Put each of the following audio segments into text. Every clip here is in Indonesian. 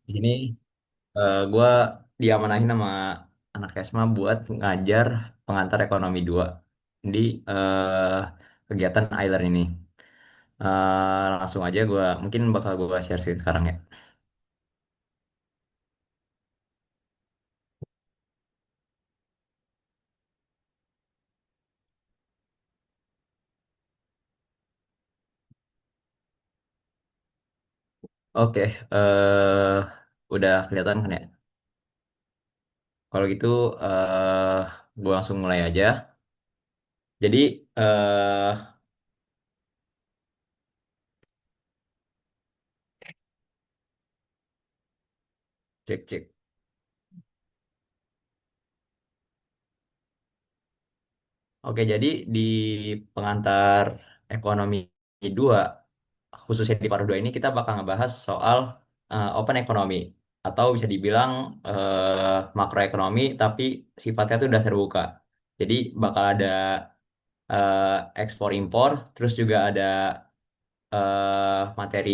Di sini gue diamanahin sama anak ESMA buat ngajar pengantar ekonomi 2 di eh, kegiatan iLearn ini. Langsung aja gue mungkin bakal gue share sih sekarang ya. Oke, udah kelihatan kan ya? Kalau gitu gue langsung mulai aja. Jadi cek cek. Oke, jadi di pengantar ekonomi 2 khususnya di part 2 ini kita bakal ngebahas soal open economy atau bisa dibilang makroekonomi tapi sifatnya itu udah terbuka. Jadi bakal ada ekspor impor, terus juga ada materi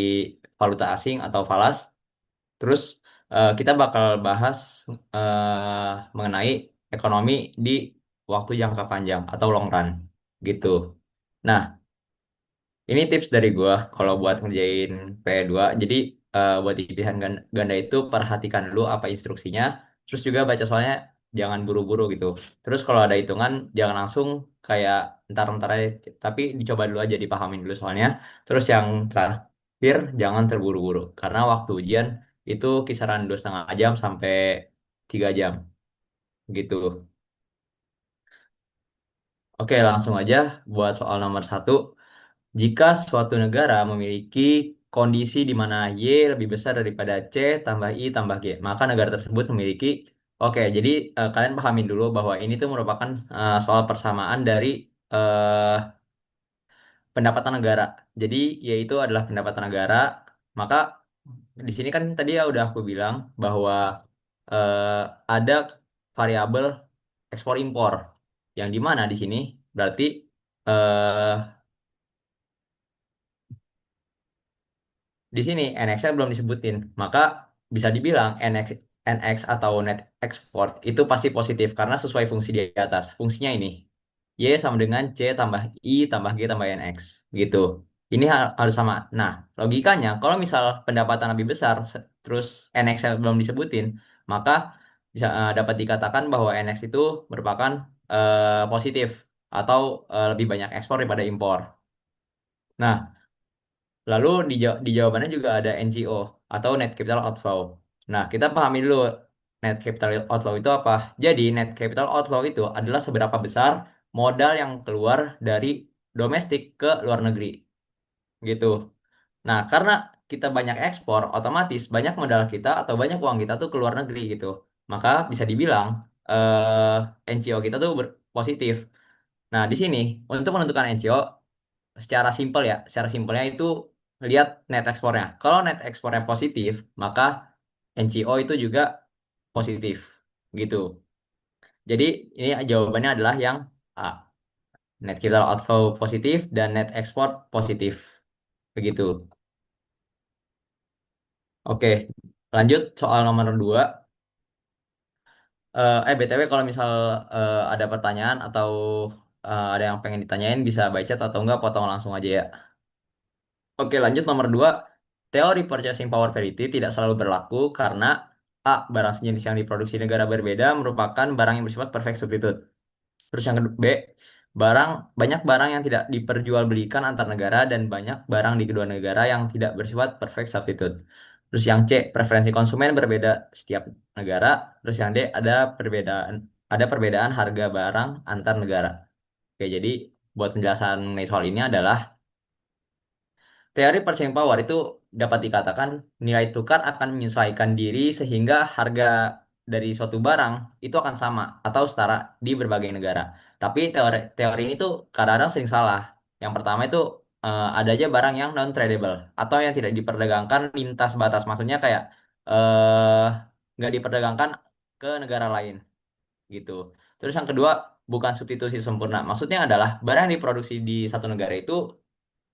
valuta asing atau falas. Terus kita bakal bahas mengenai ekonomi di waktu jangka panjang atau long run gitu. Nah, ini tips dari gua kalau buat ngerjain P2. Jadi buat di pilihan ganda itu perhatikan dulu apa instruksinya, terus juga baca soalnya jangan buru-buru gitu. Terus kalau ada hitungan jangan langsung kayak ntar-ntar aja, tapi dicoba dulu aja dipahamin dulu soalnya. Terus yang terakhir jangan terburu-buru karena waktu ujian itu kisaran 2,5 jam sampai 3 jam gitu. Oke, langsung aja buat soal nomor satu. Jika suatu negara memiliki kondisi di mana Y lebih besar daripada C tambah I tambah G, maka negara tersebut memiliki. Oke, jadi kalian pahamin dulu bahwa ini tuh merupakan soal persamaan dari eh, pendapatan negara. Jadi yaitu adalah pendapatan negara, maka di sini kan tadi ya udah aku bilang bahwa eh, ada variabel ekspor impor yang di mana di sini berarti eh, di sini NX-nya belum disebutin, maka bisa dibilang NX atau net export itu pasti positif karena sesuai fungsi di atas. Fungsinya ini, Y sama dengan C tambah I tambah G tambah NX gitu. Ini harus sama. Nah, logikanya kalau misal pendapatan lebih besar terus NX-nya belum disebutin, maka bisa dapat dikatakan bahwa NX itu merupakan positif atau lebih banyak ekspor daripada impor. Nah, lalu di jawabannya juga ada NGO atau Net Capital Outflow. Nah, kita pahami dulu Net Capital Outflow itu apa. Jadi, Net Capital Outflow itu adalah seberapa besar modal yang keluar dari domestik ke luar negeri gitu. Nah, karena kita banyak ekspor, otomatis banyak modal kita atau banyak uang kita tuh ke luar negeri gitu. Maka bisa dibilang NCO kita tuh positif. Nah, di sini untuk menentukan NCO secara simpel ya, secara simpelnya itu lihat net ekspornya. Kalau net ekspornya positif, maka NCO itu juga positif gitu. Jadi ini jawabannya adalah yang A. Net capital outflow positif dan net export positif. Begitu. Oke, lanjut soal nomor 2. BTW kalau misal ada pertanyaan atau ada yang pengen ditanyain bisa by chat atau enggak potong langsung aja ya. Oke, lanjut nomor 2. Teori purchasing power parity tidak selalu berlaku karena A. Barang sejenis yang diproduksi negara berbeda merupakan barang yang bersifat perfect substitute. Terus yang kedua B. Banyak barang yang tidak diperjualbelikan antar negara dan banyak barang di kedua negara yang tidak bersifat perfect substitute. Terus yang C. Preferensi konsumen berbeda setiap negara. Terus yang D. Ada perbedaan harga barang antar negara. Oke, jadi buat penjelasan mengenai soal ini adalah teori purchasing power itu dapat dikatakan nilai tukar akan menyesuaikan diri sehingga harga dari suatu barang itu akan sama atau setara di berbagai negara. Tapi teori ini tuh kadang-kadang sering salah. Yang pertama itu ada aja barang yang non tradable atau yang tidak diperdagangkan lintas batas. Maksudnya kayak eh, nggak diperdagangkan ke negara lain gitu. Terus yang kedua bukan substitusi sempurna. Maksudnya adalah barang yang diproduksi di satu negara itu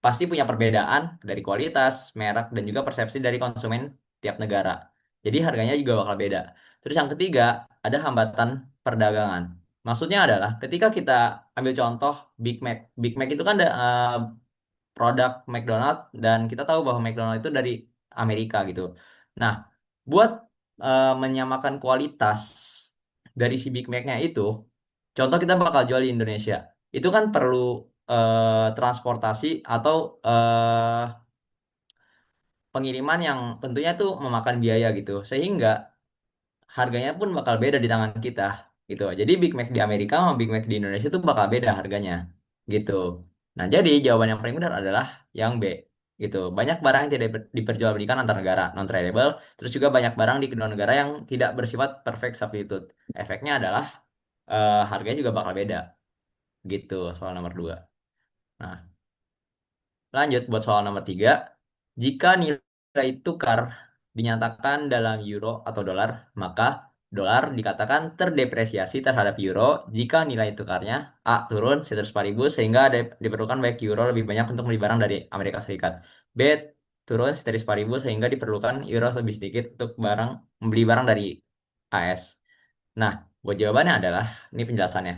pasti punya perbedaan dari kualitas, merek, dan juga persepsi dari konsumen tiap negara. Jadi harganya juga bakal beda. Terus yang ketiga, ada hambatan perdagangan. Maksudnya adalah ketika kita ambil contoh Big Mac. Big Mac itu kan produk McDonald dan kita tahu bahwa McDonald itu dari Amerika gitu. Nah, buat menyamakan kualitas dari si Big Mac-nya itu, contoh kita bakal jual di Indonesia. Itu kan perlu transportasi atau pengiriman yang tentunya tuh memakan biaya gitu. Sehingga harganya pun bakal beda di tangan kita gitu. Jadi Big Mac di Amerika sama Big Mac di Indonesia tuh bakal beda harganya gitu. Nah, jadi jawaban yang paling benar adalah yang B gitu. Banyak barang yang tidak diperjualbelikan antar negara, non tradable, terus juga banyak barang di kedua negara yang tidak bersifat perfect substitute. Efeknya adalah harganya juga bakal beda gitu soal nomor 2. Nah, lanjut buat soal nomor 3. Jika nilai tukar dinyatakan dalam euro atau dolar, maka dolar dikatakan terdepresiasi terhadap euro jika nilai tukarnya A turun 100.000 sehingga diperlukan baik euro lebih banyak untuk membeli barang dari Amerika Serikat. B turun 100.000 sehingga diperlukan euro lebih sedikit untuk membeli barang dari AS. Nah, buat jawabannya adalah ini penjelasannya.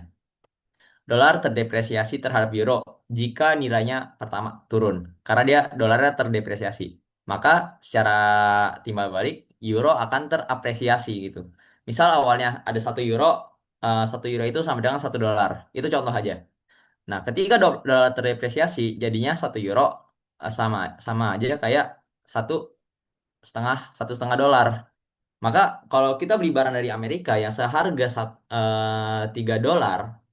Dolar terdepresiasi terhadap euro jika nilainya pertama turun karena dia dolarnya terdepresiasi. Maka secara timbal balik euro akan terapresiasi gitu. Misal awalnya ada 1 euro, 1 euro itu sama dengan 1 dolar. Itu contoh aja. Nah, ketika dolar terdepresiasi, jadinya 1 euro sama sama aja kayak satu setengah dolar. Maka kalau kita beli barang dari Amerika yang seharga 3 dolar,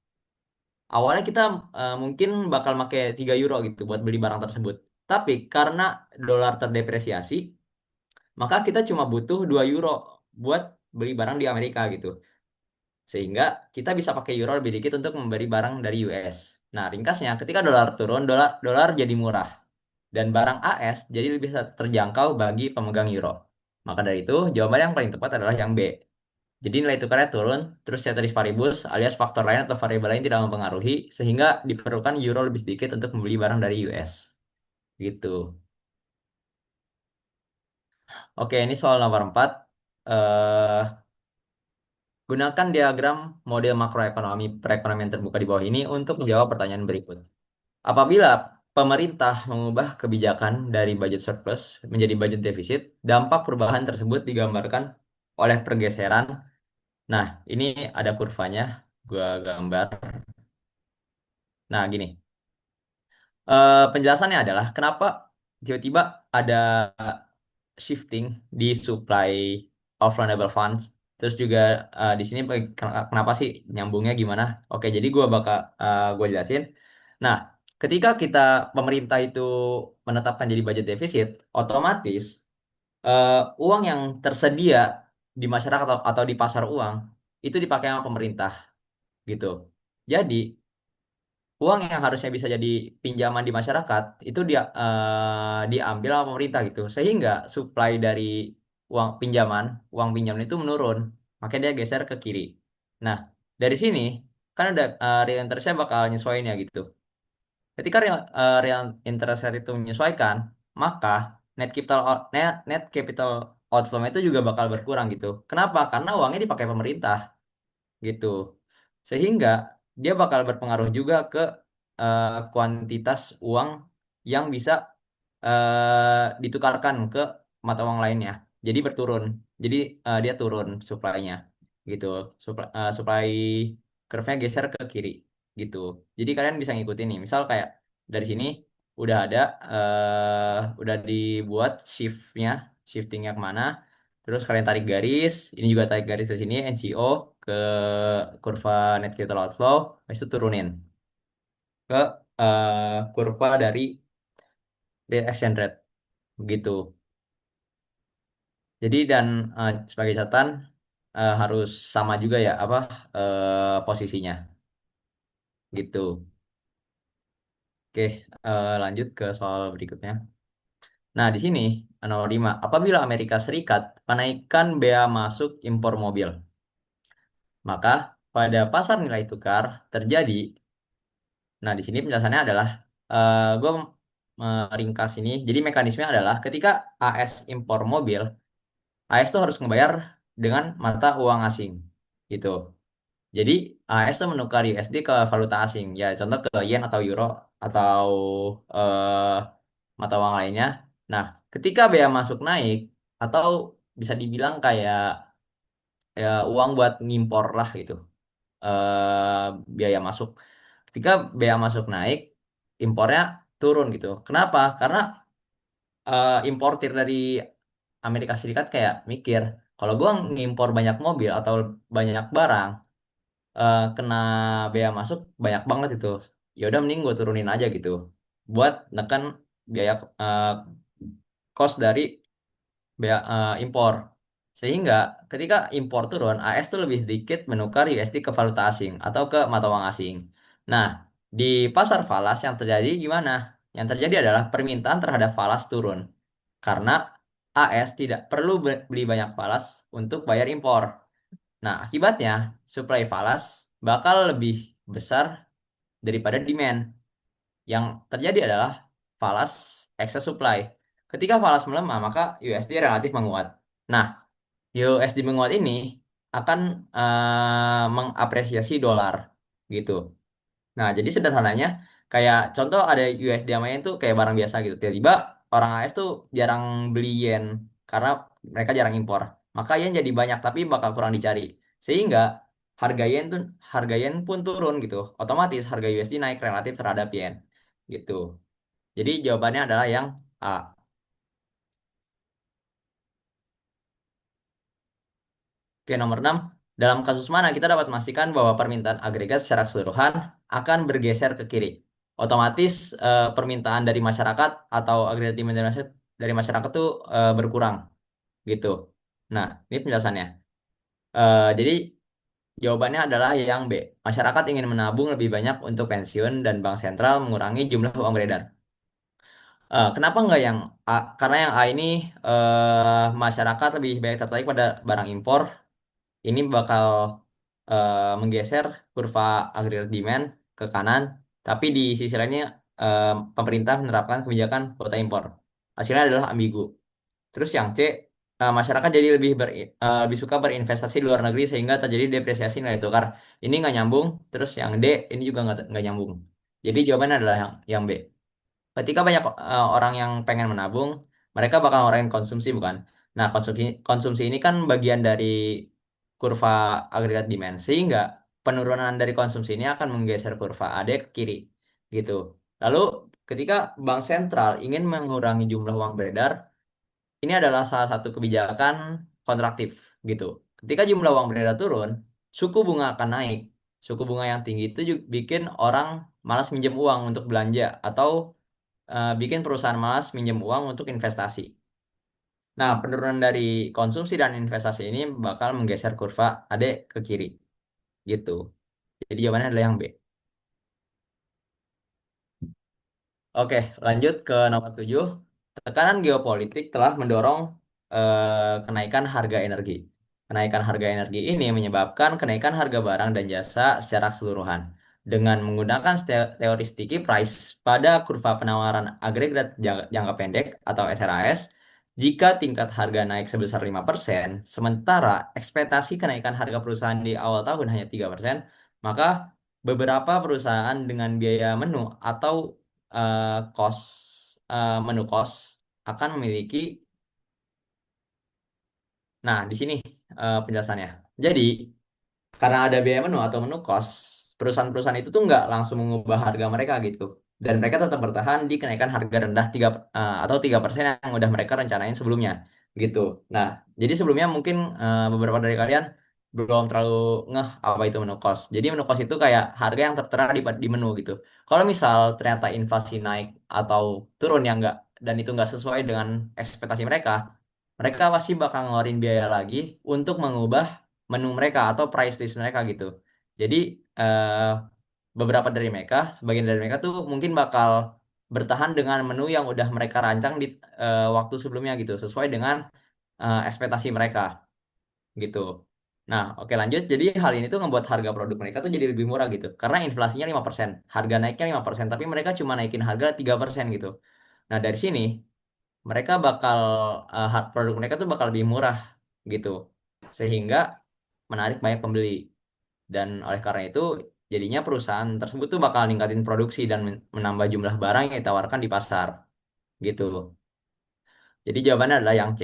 awalnya kita mungkin bakal pakai 3 euro gitu buat beli barang tersebut. Tapi karena dolar terdepresiasi, maka kita cuma butuh 2 euro buat beli barang di Amerika gitu. Sehingga kita bisa pakai euro lebih dikit untuk membeli barang dari US. Nah, ringkasnya ketika dolar turun, dolar dolar jadi murah dan barang AS jadi lebih terjangkau bagi pemegang euro. Maka dari itu, jawaban yang paling tepat adalah yang B. Jadi nilai tukarnya turun, terus ceteris paribus alias faktor lain atau variabel lain tidak mempengaruhi, sehingga diperlukan euro lebih sedikit untuk membeli barang dari US. Gitu. Oke, ini soal nomor 4. Eh, gunakan diagram model makroekonomi perekonomian terbuka di bawah ini untuk menjawab pertanyaan berikut. Apabila pemerintah mengubah kebijakan dari budget surplus menjadi budget defisit, dampak perubahan tersebut digambarkan oleh pergeseran. Nah, ini ada kurvanya, gua gambar. Nah, gini. Penjelasannya adalah kenapa tiba-tiba ada shifting di supply of renewable funds. Terus juga di sini kenapa sih nyambungnya gimana? Oke, jadi gua jelasin. Nah, ketika pemerintah itu menetapkan jadi budget defisit, otomatis eh, uang yang tersedia di masyarakat atau di pasar uang itu dipakai sama pemerintah gitu. Jadi uang yang harusnya bisa jadi pinjaman di masyarakat itu diambil sama pemerintah gitu sehingga supply dari uang pinjaman itu menurun, makanya dia geser ke kiri. Nah, dari sini kan ada real interest-nya bakal nyesuaiin ya gitu. Ketika real interest rate itu menyesuaikan, maka net capital outflow itu juga bakal berkurang gitu. Kenapa? Karena uangnya dipakai pemerintah gitu. Sehingga dia bakal berpengaruh juga ke kuantitas uang yang bisa ditukarkan ke mata uang lainnya. Jadi berturun. Jadi dia turun supply-nya gitu. Supply curve-nya geser ke kiri gitu. Jadi kalian bisa ngikutin nih. Misal kayak dari sini udah ada udah dibuat shiftingnya kemana. Terus kalian tarik garis, ini juga tarik garis ke sini, NCO ke kurva net capital outflow, habis itu turunin ke kurva dari real exchange rate, begitu. Jadi dan sebagai catatan harus sama juga ya apa posisinya, gitu. Oke, lanjut ke soal berikutnya. Nah, di sini nomor 5, apabila Amerika Serikat menaikkan bea masuk impor mobil, maka pada pasar nilai tukar terjadi. Nah, di sini penjelasannya adalah gue meringkas ini. Jadi mekanisme adalah ketika AS impor mobil, AS tuh harus ngebayar dengan mata uang asing gitu. Jadi AS tuh menukar USD ke valuta asing. Ya contoh ke yen atau euro atau eh, mata uang lainnya. Nah, ketika bea masuk naik atau bisa dibilang kayak ya, uang buat ngimpor lah gitu. Biaya masuk. Ketika bea masuk naik, impornya turun gitu. Kenapa? Karena importir dari Amerika Serikat kayak mikir, kalau gua ngimpor banyak mobil atau banyak barang, kena bea masuk banyak banget itu. Ya udah mending gue turunin aja gitu. Buat nekan biaya cost dari bea impor. Sehingga ketika impor turun, AS tuh lebih dikit menukar USD ke valuta asing atau ke mata uang asing. Nah, di pasar falas yang terjadi gimana? Yang terjadi adalah permintaan terhadap falas turun. Karena AS tidak perlu beli banyak falas untuk bayar impor. Nah, akibatnya supply falas bakal lebih besar daripada demand. Yang terjadi adalah falas excess supply. Ketika falas melemah, maka USD relatif menguat. Nah, USD menguat ini akan mengapresiasi dolar gitu. Nah, jadi sederhananya kayak contoh ada USD sama yen tuh kayak barang biasa gitu. Tiba-tiba orang AS tuh jarang beli yen karena mereka jarang impor. Maka yen jadi banyak tapi bakal kurang dicari. Sehingga harga yen pun turun gitu. Otomatis harga USD naik relatif terhadap yen gitu. Jadi jawabannya adalah yang A. Oke, nomor 6. Dalam kasus mana kita dapat memastikan bahwa permintaan agregat secara keseluruhan akan bergeser ke kiri. Otomatis permintaan dari masyarakat atau agregat demand dari masyarakat tuh berkurang gitu. Nah, ini penjelasannya. Jadi jawabannya adalah yang B. Masyarakat ingin menabung lebih banyak untuk pensiun dan bank sentral mengurangi jumlah uang beredar. Kenapa nggak yang A? Karena yang A ini masyarakat lebih banyak tertarik pada barang impor. Ini bakal menggeser kurva aggregate demand ke kanan, tapi di sisi lainnya pemerintah menerapkan kebijakan kuota impor. Hasilnya adalah ambigu. Terus yang C, masyarakat jadi lebih suka berinvestasi di luar negeri sehingga terjadi depresiasi nilai tukar. Ini nggak nyambung. Terus yang D, ini juga nggak nyambung. Jadi jawabannya adalah yang B. Ketika banyak orang yang pengen menabung, mereka bakal ngurangin konsumsi, bukan? Nah, konsumsi konsumsi ini kan bagian dari kurva agregat demand, sehingga penurunan dari konsumsi ini akan menggeser kurva AD ke kiri, gitu. Lalu, ketika bank sentral ingin mengurangi jumlah uang beredar, ini adalah salah satu kebijakan kontraktif, gitu. Ketika jumlah uang beredar turun, suku bunga akan naik. Suku bunga yang tinggi itu juga bikin orang malas minjem uang untuk belanja atau bikin perusahaan malas minjem uang untuk investasi. Nah, penurunan dari konsumsi dan investasi ini bakal menggeser kurva AD ke kiri, gitu. Jadi jawabannya adalah yang B. Oke, lanjut ke nomor 7. Tekanan geopolitik telah mendorong kenaikan harga energi. Kenaikan harga energi ini menyebabkan kenaikan harga barang dan jasa secara keseluruhan. Dengan menggunakan teori sticky price pada kurva penawaran agregat jangka pendek atau SRAS, jika tingkat harga naik sebesar 5%, sementara ekspektasi kenaikan harga perusahaan di awal tahun hanya 3%, maka beberapa perusahaan dengan biaya menu atau eh, cost menu cost akan memiliki. Nah, di sini penjelasannya. Jadi, karena ada biaya menu atau menu cost, perusahaan-perusahaan itu tuh nggak langsung mengubah harga mereka gitu. Dan mereka tetap bertahan di kenaikan harga rendah 3% yang udah mereka rencanain sebelumnya gitu. Nah, jadi sebelumnya mungkin beberapa dari kalian belum terlalu ngeh apa itu menu cost. Jadi menu cost itu kayak harga yang tertera di menu gitu. Kalau misal ternyata inflasi naik atau turun yang enggak dan itu nggak sesuai dengan ekspektasi mereka, mereka pasti bakal ngeluarin biaya lagi untuk mengubah menu mereka atau price list mereka gitu. Jadi eh, beberapa dari mereka, sebagian dari mereka tuh mungkin bakal bertahan dengan menu yang udah mereka rancang di waktu sebelumnya gitu, sesuai dengan ekspektasi mereka gitu. Nah, oke lanjut. Jadi hal ini tuh ngebuat harga produk mereka tuh jadi lebih murah gitu. Karena inflasinya 5%, harga naiknya 5%, tapi mereka cuma naikin harga 3% gitu. Nah, dari sini mereka bakal produk mereka tuh bakal lebih murah gitu. Sehingga menarik banyak pembeli. Dan oleh karena itu jadinya perusahaan tersebut tuh bakal ningkatin produksi dan menambah jumlah barang yang ditawarkan di pasar gitu. Jadi jawabannya adalah yang C.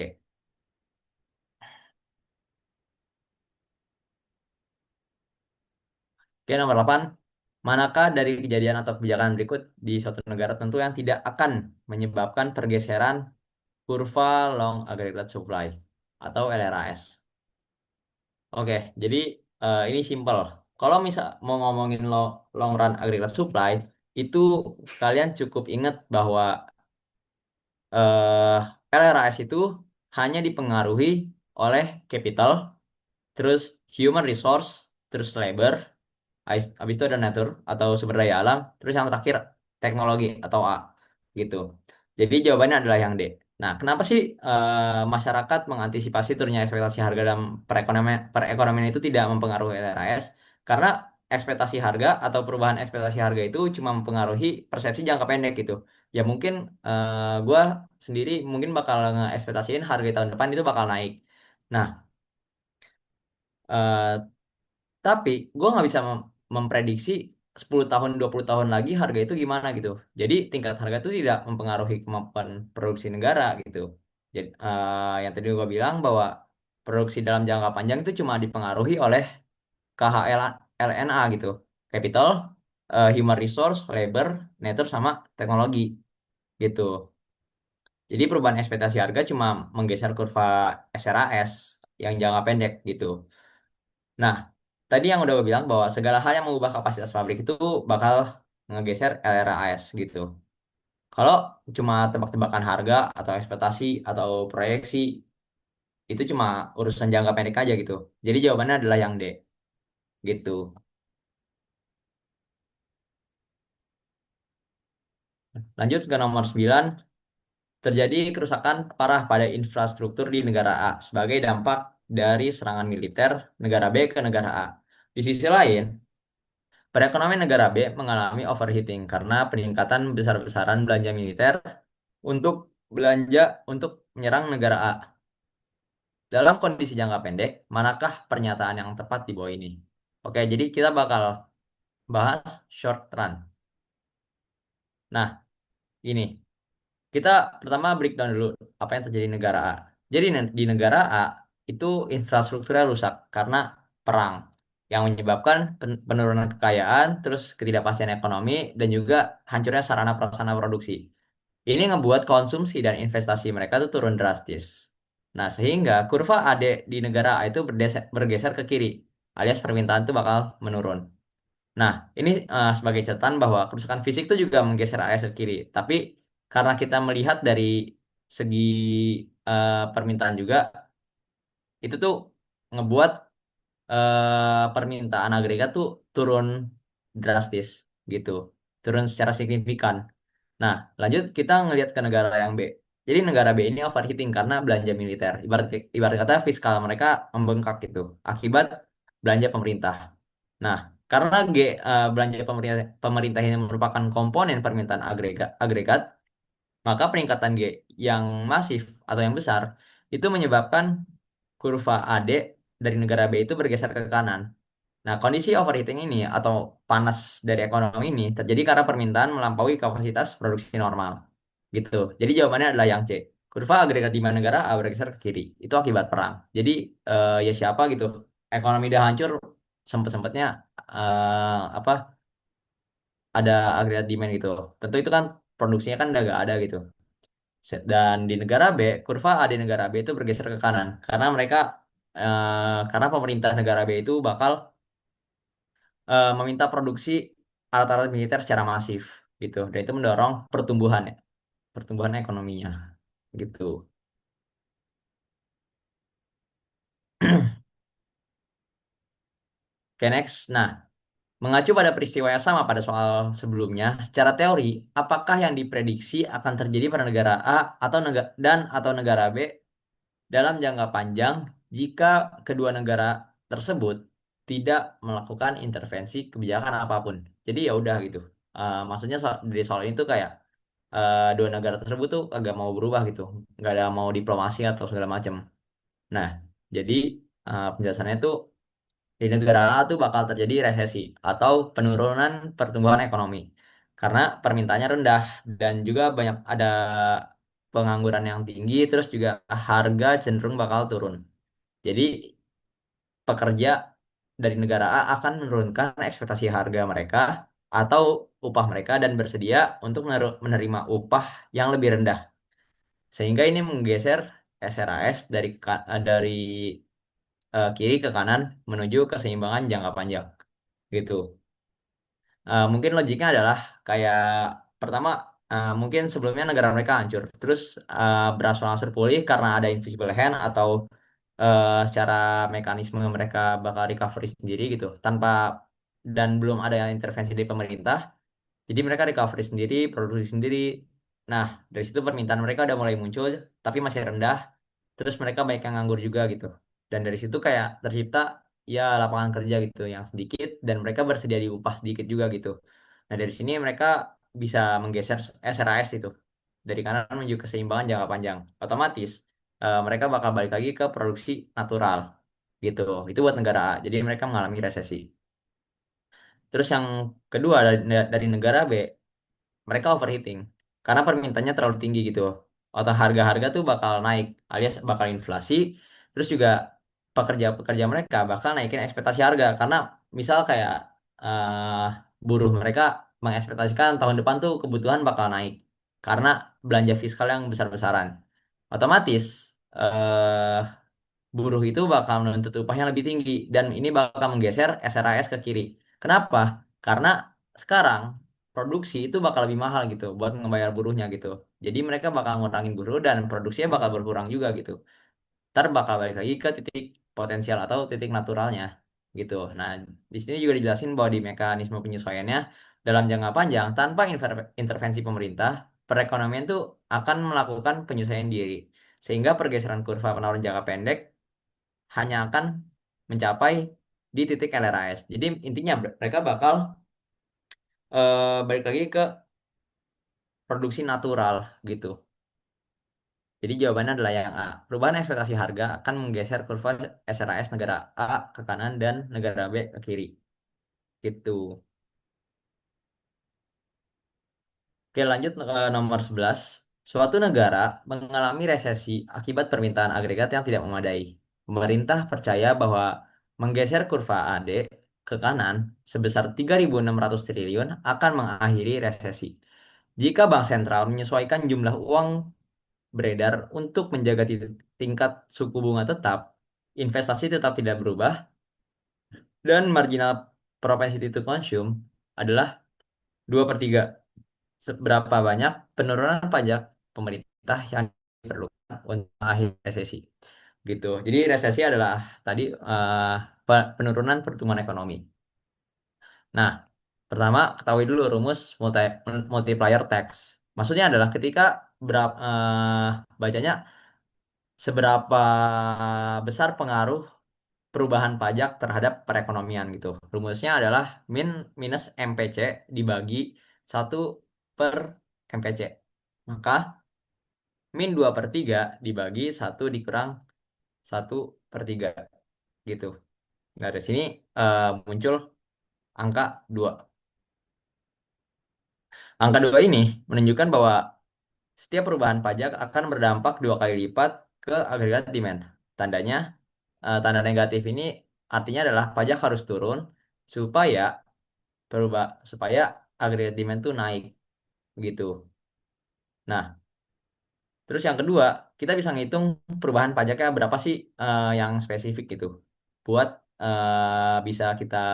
Oke, nomor 8. Manakah dari kejadian atau kebijakan berikut di suatu negara tentu yang tidak akan menyebabkan pergeseran kurva long aggregate supply atau LRAS? Oke, jadi ini simple. Kalau misal mau ngomongin long run aggregate supply, itu kalian cukup ingat bahwa eh, LRAS itu hanya dipengaruhi oleh capital, terus human resource, terus labor, habis itu ada nature atau sumber daya alam, terus yang terakhir teknologi atau A gitu. Jadi jawabannya adalah yang D. Nah, kenapa sih masyarakat mengantisipasi turunnya ekspektasi harga dalam perekonomian itu tidak mempengaruhi LRAS? Karena ekspektasi harga atau perubahan ekspektasi harga itu cuma mempengaruhi persepsi jangka pendek gitu. Ya mungkin gue sendiri mungkin bakal nge-ekspektasiin harga tahun depan itu bakal naik. Nah, eh, tapi gue nggak bisa memprediksi 10 tahun, 20 tahun lagi harga itu gimana gitu. Jadi tingkat harga itu tidak mempengaruhi kemampuan produksi negara gitu. Jadi yang tadi gue bilang bahwa produksi dalam jangka panjang itu cuma dipengaruhi oleh KHL, LNA gitu. Capital, Human Resource, Labor, Nature, sama teknologi gitu. Jadi perubahan ekspektasi harga cuma menggeser kurva SRAS yang jangka pendek gitu. Nah, tadi yang udah gue bilang bahwa segala hal yang mengubah kapasitas pabrik itu bakal ngegeser LRAS gitu. Kalau cuma tebak-tebakan harga atau ekspektasi atau proyeksi, itu cuma urusan jangka pendek aja gitu. Jadi jawabannya adalah yang D gitu. Lanjut ke nomor 9. Terjadi kerusakan parah pada infrastruktur di negara A sebagai dampak dari serangan militer negara B ke negara A. Di sisi lain, perekonomian negara B mengalami overheating karena peningkatan besar-besaran belanja militer untuk belanja untuk menyerang negara A. Dalam kondisi jangka pendek, manakah pernyataan yang tepat di bawah ini? Oke, jadi kita bakal bahas short run. Nah, ini kita pertama breakdown dulu apa yang terjadi di negara A. Jadi di negara A itu infrastrukturnya rusak karena perang yang menyebabkan penurunan kekayaan, terus ketidakpastian ekonomi, dan juga hancurnya sarana prasarana produksi. Ini ngebuat konsumsi dan investasi mereka tuh turun drastis. Nah, sehingga kurva AD di negara A itu bergeser ke kiri, alias permintaan itu bakal menurun. Nah, ini sebagai catatan bahwa kerusakan fisik itu juga menggeser AS ke kiri. Tapi karena kita melihat dari segi permintaan juga, itu tuh ngebuat permintaan agregat tuh turun drastis gitu, turun secara signifikan. Nah, lanjut kita ngelihat ke negara yang B. Jadi negara B ini overheating karena belanja militer. Ibarat kata fiskal mereka membengkak gitu akibat belanja pemerintah. Nah, karena belanja pemerintah ini merupakan komponen permintaan agregat, maka peningkatan G yang masif atau yang besar itu menyebabkan kurva AD dari negara B itu bergeser ke kanan. Nah, kondisi overheating ini atau panas dari ekonomi ini terjadi karena permintaan melampaui kapasitas produksi normal. Gitu. Jadi jawabannya adalah yang C. Kurva agregat di mana negara A bergeser ke kiri. Itu akibat perang. Jadi ya siapa gitu. Ekonomi udah hancur, sempet-sempetnya apa ada agregat demand gitu. Tentu itu kan produksinya kan udah gak ada gitu. Dan di negara B, kurva A di negara B itu bergeser ke kanan karena karena pemerintah negara B itu bakal meminta produksi alat-alat militer secara masif gitu. Dan itu mendorong pertumbuhan ya, pertumbuhan ekonominya gitu. Oke, next. Nah, mengacu pada peristiwa yang sama pada soal sebelumnya, secara teori, apakah yang diprediksi akan terjadi pada negara A atau negara B dalam jangka panjang jika kedua negara tersebut tidak melakukan intervensi kebijakan apapun. Jadi ya udah gitu. Maksudnya dari soal ini tuh kayak dua negara tersebut tuh agak mau berubah gitu, nggak ada mau diplomasi atau segala macam. Nah, Jadi penjelasannya itu di negara A tuh bakal terjadi resesi atau penurunan pertumbuhan ekonomi karena permintaannya rendah dan juga banyak ada pengangguran yang tinggi, terus juga harga cenderung bakal turun. Jadi pekerja dari negara A akan menurunkan ekspektasi harga mereka atau upah mereka dan bersedia untuk menerima upah yang lebih rendah. Sehingga ini menggeser SRAS dari kiri ke kanan menuju keseimbangan jangka panjang gitu. Mungkin logiknya adalah kayak pertama, mungkin sebelumnya negara mereka hancur, terus berangsur-angsur pulih karena ada invisible hand atau secara mekanisme mereka bakal recovery sendiri gitu tanpa dan belum ada intervensi dari pemerintah. Jadi mereka recovery sendiri, produksi sendiri. Nah, dari situ permintaan mereka udah mulai muncul, tapi masih rendah. Terus mereka banyak yang nganggur juga gitu. Dan dari situ kayak tercipta ya lapangan kerja gitu yang sedikit dan mereka bersedia diupah sedikit juga gitu. Nah, dari sini mereka bisa menggeser SRAS itu dari kanan menuju keseimbangan jangka panjang. Otomatis mereka bakal balik lagi ke produksi natural gitu. Itu buat negara A. Jadi mereka mengalami resesi. Terus yang kedua dari negara B, mereka overheating karena permintaannya terlalu tinggi gitu. Atau harga-harga tuh bakal naik alias bakal inflasi. Terus juga pekerja-pekerja mereka bakal naikin ekspektasi harga karena misal kayak buruh mereka mengekspektasikan tahun depan tuh kebutuhan bakal naik karena belanja fiskal yang besar-besaran. Otomatis eh, buruh itu bakal menuntut upah yang lebih tinggi dan ini bakal menggeser SRAS ke kiri. Kenapa? Karena sekarang produksi itu bakal lebih mahal gitu buat ngebayar buruhnya gitu. Jadi mereka bakal ngurangin buruh dan produksinya bakal berkurang juga gitu. Ntar bakal balik lagi ke titik potensial atau titik naturalnya gitu. Nah, di sini juga dijelasin bahwa di mekanisme penyesuaiannya dalam jangka panjang tanpa intervensi pemerintah, perekonomian itu akan melakukan penyesuaian diri. Sehingga pergeseran kurva penawaran jangka pendek hanya akan mencapai di titik LRAS. Jadi intinya mereka bakal balik lagi ke produksi natural gitu. Jadi jawabannya adalah yang A. Perubahan ekspektasi harga akan menggeser kurva SRAS negara A ke kanan dan negara B ke kiri. Gitu. Oke, lanjut ke nomor 11. Suatu negara mengalami resesi akibat permintaan agregat yang tidak memadai. Pemerintah percaya bahwa menggeser kurva AD ke kanan sebesar 3.600 triliun akan mengakhiri resesi. Jika bank sentral menyesuaikan jumlah uang beredar untuk menjaga tingkat suku bunga tetap, investasi tetap tidak berubah, dan marginal propensity to consume adalah 2/3. Seberapa banyak penurunan pajak pemerintah yang diperlukan untuk mengakhiri resesi gitu. Jadi resesi adalah tadi penurunan pertumbuhan ekonomi. Nah, pertama ketahui dulu rumus multiplier tax. Maksudnya adalah ketika bacanya seberapa besar pengaruh perubahan pajak terhadap perekonomian gitu. Rumusnya adalah min minus MPC dibagi 1/MPC. Maka min 2/3 dibagi 1 dikurang 1/3 gitu. Nah, dari sini muncul angka 2. Angka 2 ini menunjukkan bahwa setiap perubahan pajak akan berdampak 2 kali lipat ke agregat demand. Tandanya, tanda negatif ini artinya adalah pajak harus turun supaya supaya agregat demand tuh naik gitu. Nah, terus yang kedua, kita bisa ngitung perubahan pajaknya berapa sih yang spesifik gitu. Buat bisa kita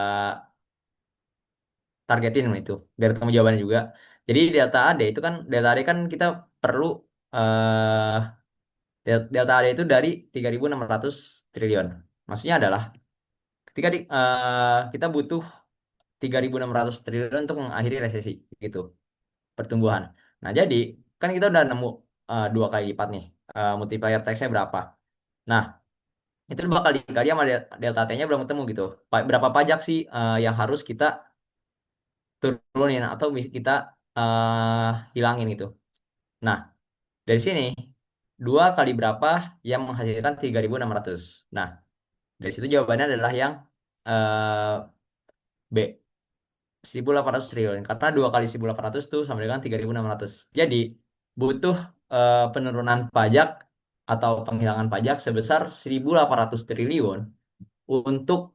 targetin itu. Biar ketemu jawabannya juga. Jadi delta AD kan kita perlu eh delta AD itu dari 3.600 triliun. Maksudnya adalah ketika kita butuh 3.600 triliun untuk mengakhiri resesi gitu, pertumbuhan. Nah, jadi kan kita udah nemu 2 kali lipat nih. Multiplier tax-nya berapa? Nah, itu bakal dikali sama delta T-nya belum ketemu gitu. Berapa pajak sih yang harus kita turunin atau kita hilangin gitu. Nah, dari sini Dua kali berapa yang menghasilkan 3.600. Nah, dari situ jawabannya adalah yang eh, B, 1.800 triliun. Karena dua kali 1.800 tuh sama dengan 3.600. Jadi, butuh penurunan pajak atau penghilangan pajak sebesar 1.800 triliun untuk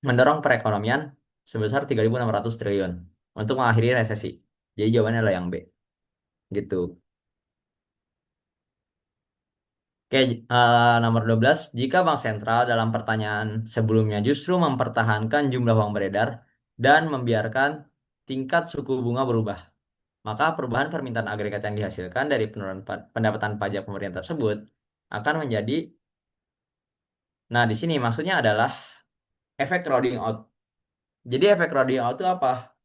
mendorong perekonomian sebesar 3.600 triliun untuk mengakhiri resesi. Jadi jawabannya adalah yang B. Gitu. Oke, nomor 12. Jika Bank Sentral dalam pertanyaan sebelumnya justru mempertahankan jumlah uang beredar dan membiarkan tingkat suku bunga berubah, maka perubahan permintaan agregat yang dihasilkan dari penurunan pendapatan pajak pemerintah tersebut akan menjadi, nah di sini maksudnya adalah efek crowding out. Jadi efek crowding out itu apa?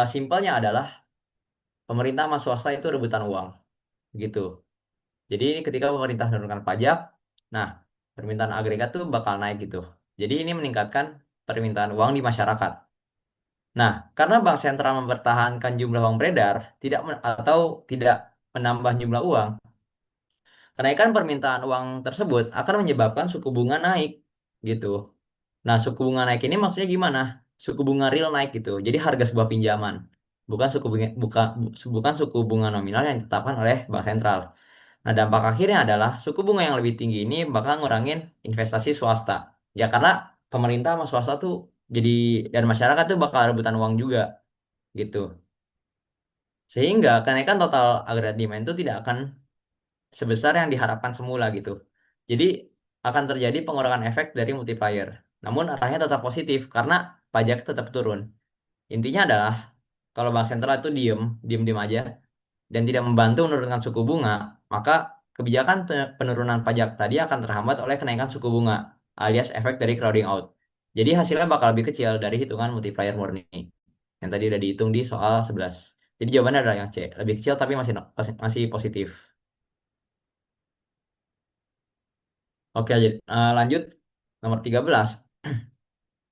Simpelnya adalah pemerintah sama swasta itu rebutan uang, gitu. Jadi ini ketika pemerintah menurunkan pajak, nah permintaan agregat tuh bakal naik gitu. Jadi ini meningkatkan permintaan uang di masyarakat. Nah, karena bank sentral mempertahankan jumlah uang beredar, atau tidak menambah jumlah uang, kenaikan permintaan uang tersebut akan menyebabkan suku bunga naik gitu. Nah, suku bunga naik ini maksudnya gimana? Suku bunga real naik gitu. Jadi harga sebuah pinjaman, bukan suku bunga nominal yang ditetapkan oleh bank sentral. Nah, dampak akhirnya adalah suku bunga yang lebih tinggi ini bakal ngurangin investasi swasta. Ya karena pemerintah sama swasta tuh jadi dan masyarakat tuh bakal rebutan uang juga gitu. Sehingga kenaikan total aggregate demand itu tidak akan sebesar yang diharapkan semula gitu. Jadi akan terjadi pengurangan efek dari multiplier. Namun arahnya tetap positif karena pajak tetap turun. Intinya adalah kalau bank sentral itu diem aja dan tidak membantu menurunkan suku bunga, maka kebijakan penurunan pajak tadi akan terhambat oleh kenaikan suku bunga, alias efek dari crowding out. Jadi hasilnya bakal lebih kecil dari hitungan multiplier murni yang tadi udah dihitung di soal 11. Jadi jawabannya adalah yang C, lebih kecil tapi masih masih positif. Oke, lanjut nomor 13.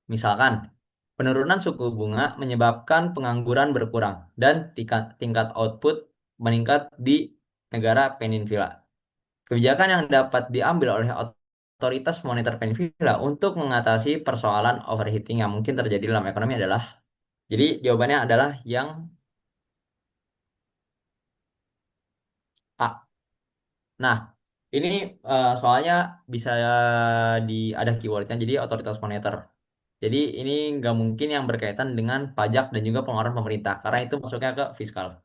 Misalkan penurunan suku bunga menyebabkan pengangguran berkurang dan tingkat output meningkat di negara peninsula. Kebijakan yang dapat diambil oleh otoritas moneter peninsula untuk mengatasi persoalan overheating yang mungkin terjadi dalam ekonomi adalah, jadi jawabannya adalah yang A. Nah, ini soalnya bisa ada keywordnya, jadi otoritas moneter. Jadi ini nggak mungkin yang berkaitan dengan pajak dan juga pengeluaran pemerintah, karena itu masuknya ke fiskal,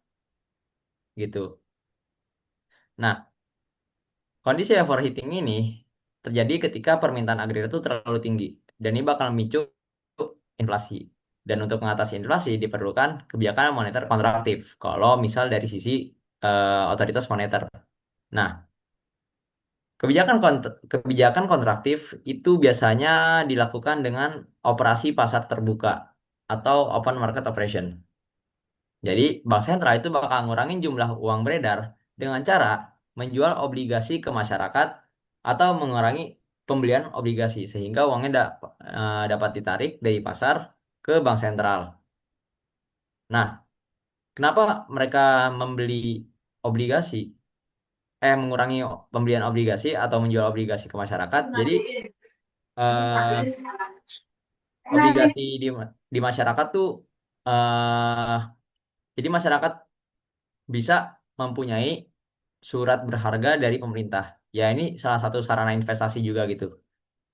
gitu. Nah, kondisi overheating ini terjadi ketika permintaan agregat itu terlalu tinggi, dan ini bakal memicu inflasi. Dan untuk mengatasi inflasi diperlukan kebijakan moneter kontraktif. Kalau misal dari sisi otoritas moneter. Nah, kebijakan kontraktif itu biasanya dilakukan dengan operasi pasar terbuka atau open market operation. Jadi, bank sentral itu bakal ngurangin jumlah uang beredar dengan cara menjual obligasi ke masyarakat atau mengurangi pembelian obligasi sehingga uangnya dapat ditarik dari pasar ke bank sentral. Nah, kenapa mereka membeli obligasi? Mengurangi pembelian obligasi atau menjual obligasi ke masyarakat. Jadi, eh, obligasi di masyarakat tuh, eh, jadi masyarakat bisa mempunyai surat berharga dari pemerintah. Ya, ini salah satu sarana investasi juga gitu.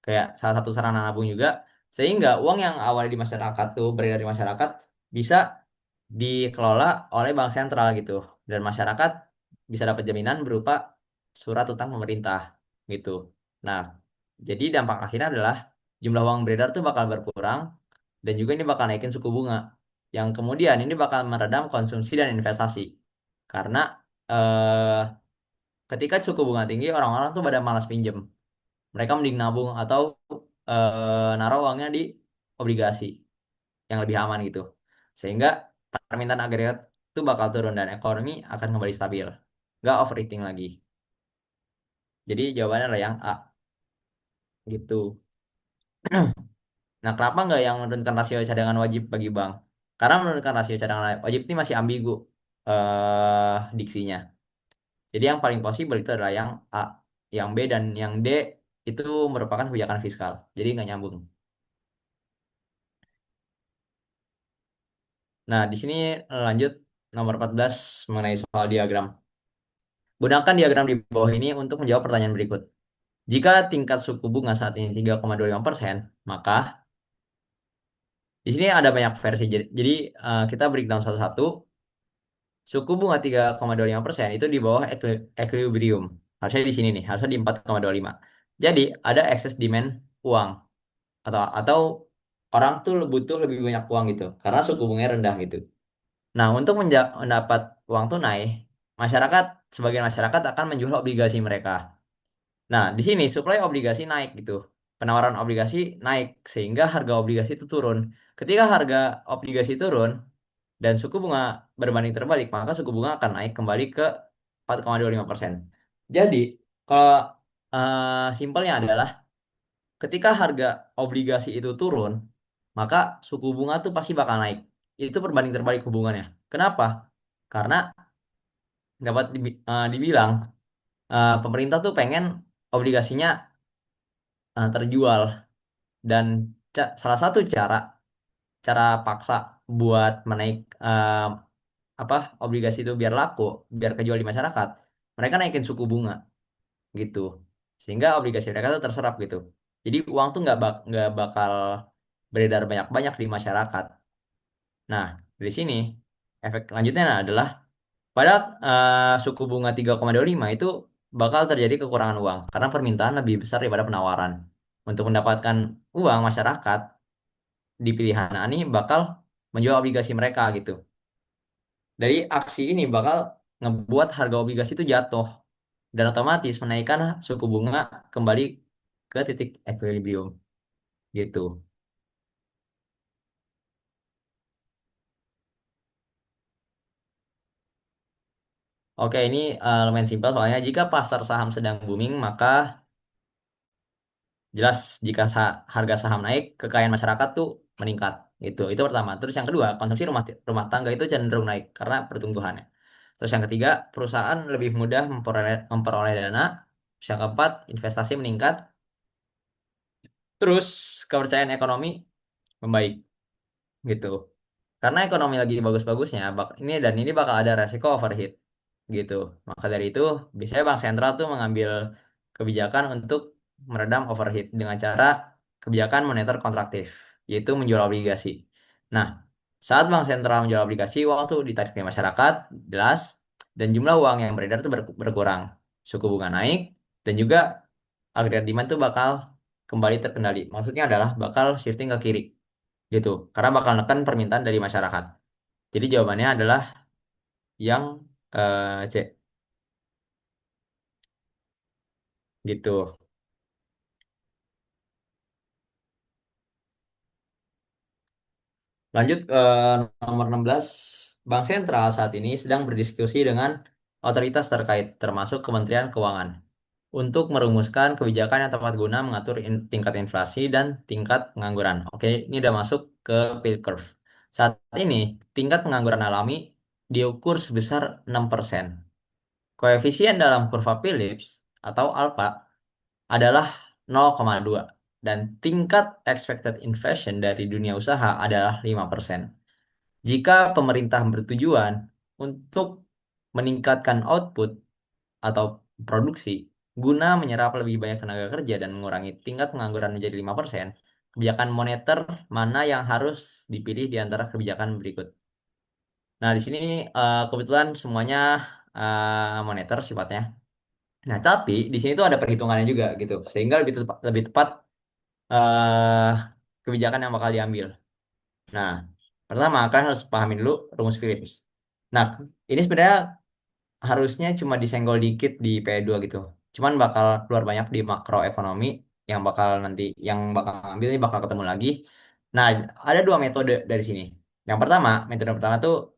Kayak salah satu sarana nabung juga. Sehingga uang yang awalnya di masyarakat tuh beredar di masyarakat bisa dikelola oleh bank sentral gitu. Dan masyarakat bisa dapat jaminan berupa surat utang pemerintah gitu. Nah, jadi dampak akhirnya adalah jumlah uang beredar tuh bakal berkurang dan juga ini bakal naikin suku bunga. Yang kemudian ini bakal meredam konsumsi dan investasi. Karena eh, ketika suku bunga tinggi, orang-orang tuh pada malas pinjem. Mereka mending nabung atau naruh uangnya di obligasi yang lebih aman gitu. Sehingga permintaan agregat itu bakal turun dan ekonomi akan kembali stabil. Nggak overheating lagi. Jadi jawabannya adalah yang A gitu. Nah, kenapa nggak yang menurunkan rasio cadangan wajib bagi bank? Karena menurunkan rasio cadangan wajib ini masih ambigu diksinya. Jadi yang paling possible itu adalah yang A, yang B dan yang D itu merupakan kebijakan fiskal. Jadi nggak nyambung. Nah, di sini lanjut nomor 14 mengenai soal diagram. Gunakan diagram di bawah ini untuk menjawab pertanyaan berikut. Jika tingkat suku bunga saat ini 3,25%, maka di sini ada banyak versi. Jadi kita breakdown satu-satu. Suku bunga 3,25% itu di bawah equilibrium. Harusnya di sini nih, harusnya di 4,25. Jadi ada excess demand uang atau orang tuh butuh lebih banyak uang gitu karena suku bunganya rendah gitu. Nah, untuk mendapat uang tunai, masyarakat sebagian masyarakat akan menjual obligasi mereka. Nah, di sini suplai obligasi naik gitu. Penawaran obligasi naik sehingga harga obligasi itu turun. Ketika harga obligasi turun dan suku bunga berbanding terbalik, maka suku bunga akan naik kembali ke 4,25%. Jadi, kalau simpelnya adalah ketika harga obligasi itu turun, maka suku bunga tuh pasti bakal naik. Itu berbanding terbalik hubungannya. Kenapa? Karena dapat dibilang pemerintah tuh pengen obligasinya terjual dan salah satu cara cara paksa buat menaik apa obligasi itu biar laku, biar kejual di masyarakat, mereka naikin suku bunga gitu, sehingga obligasi mereka tuh terserap gitu. Jadi uang tuh nggak bakal beredar banyak-banyak di masyarakat. Nah, dari sini efek lanjutnya adalah pada suku bunga 3,25 itu bakal terjadi kekurangan uang karena permintaan lebih besar daripada penawaran. Untuk mendapatkan uang, masyarakat di pilihan A ini bakal menjual obligasi mereka gitu. Dari aksi ini bakal ngebuat harga obligasi itu jatuh dan otomatis menaikkan suku bunga kembali ke titik equilibrium gitu. Oke, ini lumayan simpel soalnya jika pasar saham sedang booming, maka jelas jika harga saham naik, kekayaan masyarakat tuh meningkat gitu. Itu pertama. Terus yang kedua, konsumsi rumah rumah tangga itu cenderung naik karena pertumbuhannya. Terus yang ketiga, perusahaan lebih mudah memperoleh dana. Terus yang keempat, investasi meningkat. Terus kepercayaan ekonomi membaik gitu. Karena ekonomi lagi bagus-bagusnya, ini bakal ada resiko overheat gitu. Maka dari itu, biasanya bank sentral tuh mengambil kebijakan untuk meredam overheat dengan cara kebijakan moneter kontraktif, yaitu menjual obligasi. Nah, saat bank sentral menjual obligasi, uang tuh ditarik dari masyarakat, jelas, dan jumlah uang yang beredar tuh berkurang. Suku bunga naik, dan juga agregat demand tuh bakal kembali terkendali. Maksudnya adalah bakal shifting ke kiri gitu, karena bakal neken permintaan dari masyarakat. Jadi jawabannya adalah yang C gitu. Lanjut ke nomor 16. Bank Sentral saat ini sedang berdiskusi dengan otoritas terkait termasuk Kementerian Keuangan untuk merumuskan kebijakan yang tepat guna mengatur tingkat inflasi dan tingkat pengangguran. Oke, ini udah masuk ke yield curve. Saat ini tingkat pengangguran alami diukur sebesar 6%. Koefisien dalam kurva Phillips atau alfa adalah 0,2 dan tingkat expected inflation dari dunia usaha adalah 5%. Jika pemerintah bertujuan untuk meningkatkan output atau produksi guna menyerap lebih banyak tenaga kerja dan mengurangi tingkat pengangguran menjadi 5%, kebijakan moneter mana yang harus dipilih di antara kebijakan berikut. Nah, di sini kebetulan semuanya moneter sifatnya. Nah, tapi di sini tuh ada perhitungannya juga gitu, sehingga lebih tepat eh, kebijakan yang bakal diambil. Nah, pertama kalian harus pahami dulu rumus Phillips. Nah, ini sebenarnya harusnya cuma disenggol dikit di P2 gitu. Cuman bakal keluar banyak di makroekonomi yang bakal ngambil ini bakal ketemu lagi. Nah, ada dua metode dari sini. Metode pertama tuh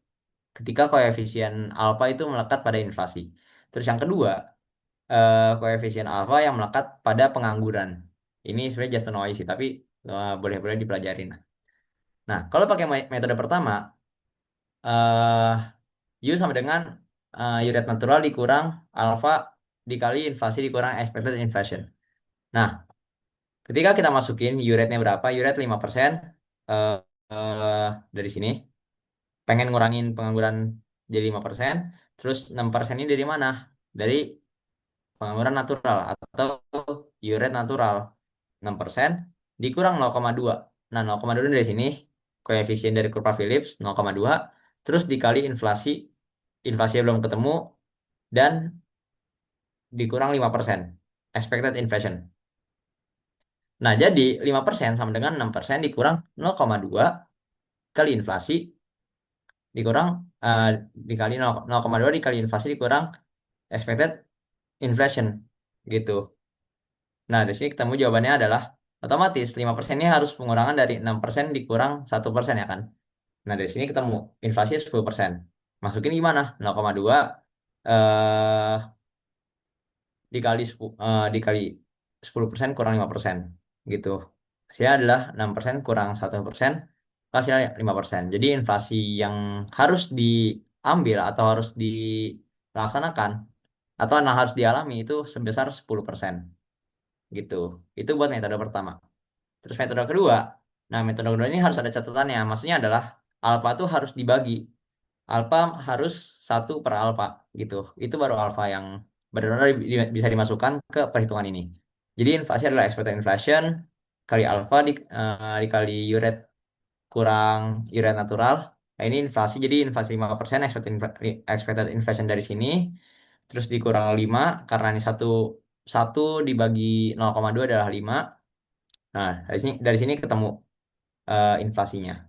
ketika koefisien alfa itu melekat pada inflasi. Terus yang kedua, koefisien alfa yang melekat pada pengangguran. Ini sebenarnya just a noise sih, tapi boleh-boleh dipelajarin. Nah, kalau pakai metode pertama, eh U sama dengan U rate natural dikurang alfa dikali inflasi dikurang expected inflation. Nah, ketika kita masukin U rate-nya berapa? U rate 5%, eh, dari sini pengen ngurangin pengangguran jadi 5%, terus 6% ini dari mana? Dari pengangguran natural atau U rate natural. 6% dikurang 0,2. Nah, 0,2 dari sini koefisien dari kurva Phillips 0,2 terus dikali inflasi. Inflasi belum ketemu dan dikurang 5%. Expected inflation. Nah, jadi 5% sama dengan 6% dikurang 0,2 kali inflasi dikurang eh, dikali 0,2 dikali inflasi dikurang expected inflation gitu. Nah, di sini ketemu jawabannya adalah otomatis 5% ini harus pengurangan dari 6% dikurang 1% ya kan. Nah, dari sini ketemu inflasi 10%. Masukin gimana? 0,2 eh dikali 10% kurang 5% gitu. Hasilnya adalah 6% kurang 1%, hasilnya 5%. Jadi inflasi yang harus diambil atau harus dilaksanakan atau yang harus dialami itu sebesar 10% gitu. Itu buat metode pertama. Terus metode kedua, nah metode kedua ini harus ada catatannya. Maksudnya adalah alfa itu harus dibagi. Alfa harus 1/alfa gitu. Itu baru alfa yang benar-benar bisa dimasukkan ke perhitungan ini. Jadi inflasi adalah expected inflation kali alfa dikali U rate kurang U rate natural. Nah, ini inflasi jadi inflasi 5% expected inflation dari sini. Terus dikurang 5 karena ini satu dibagi 0,2 adalah 5. Nah, dari sini ketemu inflasinya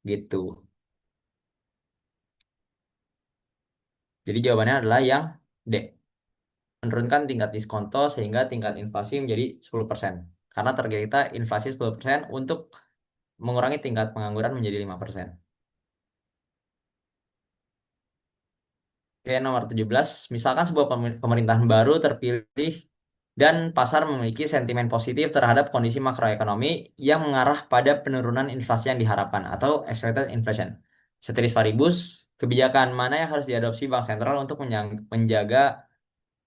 gitu. Jadi jawabannya adalah yang D. Menurunkan tingkat diskonto sehingga tingkat inflasi menjadi 10%. Karena target kita inflasi 10% untuk mengurangi tingkat pengangguran menjadi 5%. Oke, nomor 17. Misalkan sebuah pemerintahan baru terpilih dan pasar memiliki sentimen positif terhadap kondisi makroekonomi yang mengarah pada penurunan inflasi yang diharapkan atau expected inflation. Ceteris paribus, kebijakan mana yang harus diadopsi Bank Sentral untuk menjaga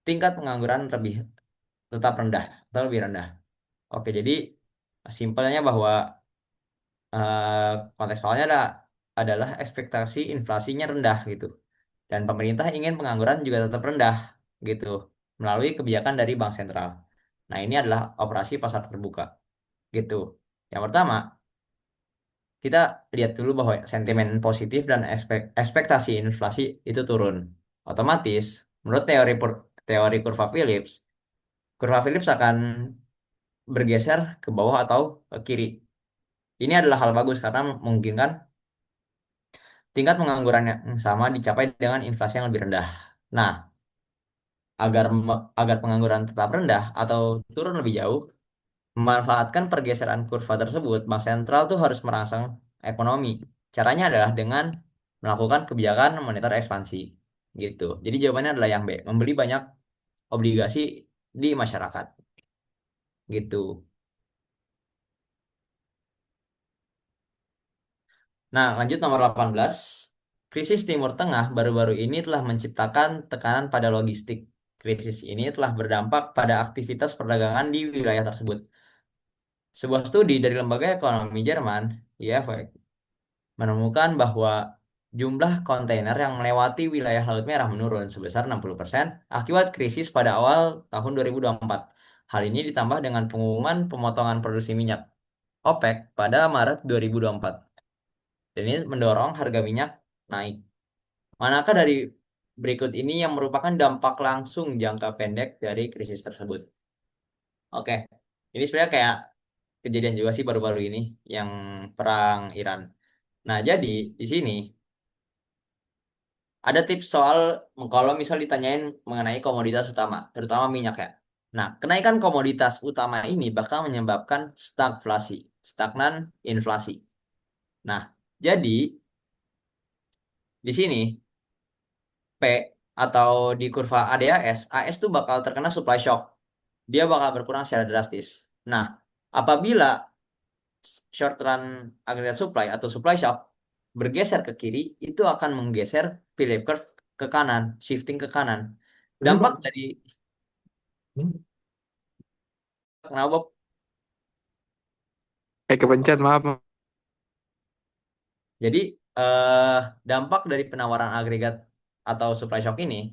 tingkat pengangguran tetap rendah atau lebih rendah. Oke, jadi simpelnya bahwa kontekstualnya adalah ekspektasi inflasinya rendah gitu. Dan pemerintah ingin pengangguran juga tetap rendah gitu melalui kebijakan dari Bank Sentral. Nah, ini adalah operasi pasar terbuka gitu. Yang pertama, kita lihat dulu bahwa sentimen positif dan ekspektasi inflasi itu turun. Otomatis, menurut teori kurva Phillips akan bergeser ke bawah atau ke kiri. Ini adalah hal bagus karena memungkinkan tingkat pengangguran yang sama dicapai dengan inflasi yang lebih rendah. Nah, agar pengangguran tetap rendah atau turun lebih jauh, memanfaatkan pergeseran kurva tersebut, Bank Sentral tuh harus merangsang ekonomi. Caranya adalah dengan melakukan kebijakan moneter ekspansi. Gitu. Jadi jawabannya adalah yang B, membeli banyak obligasi di masyarakat. Gitu. Nah, lanjut nomor 18. Krisis Timur Tengah baru-baru ini telah menciptakan tekanan pada logistik. Krisis ini telah berdampak pada aktivitas perdagangan di wilayah tersebut. Sebuah studi dari Lembaga Ekonomi Jerman, IFW, menemukan bahwa jumlah kontainer yang melewati wilayah Laut Merah menurun sebesar 60% akibat krisis pada awal tahun 2024. Hal ini ditambah dengan pengumuman pemotongan produksi minyak OPEC pada Maret 2024. Dan ini mendorong harga minyak naik. Manakah dari berikut ini yang merupakan dampak langsung jangka pendek dari krisis tersebut? Oke, ini sebenarnya kayak kejadian juga sih baru-baru ini yang perang Iran. Nah, jadi di sini ada tips soal kalau misal ditanyain mengenai komoditas utama, terutama minyak ya. Nah, kenaikan komoditas utama ini bakal menyebabkan stagflasi, stagnan inflasi. Nah, jadi di sini P atau di kurva ADAS, AS tuh bakal terkena supply shock. Dia bakal berkurang secara drastis. Nah, apabila short run aggregate supply atau supply shock bergeser ke kiri, itu akan menggeser Phillips curve ke kanan, shifting ke kanan. Dampak dari kenapa Bob? Kepencet, maaf. Jadi eh, dampak dari penawaran agregat atau supply shock ini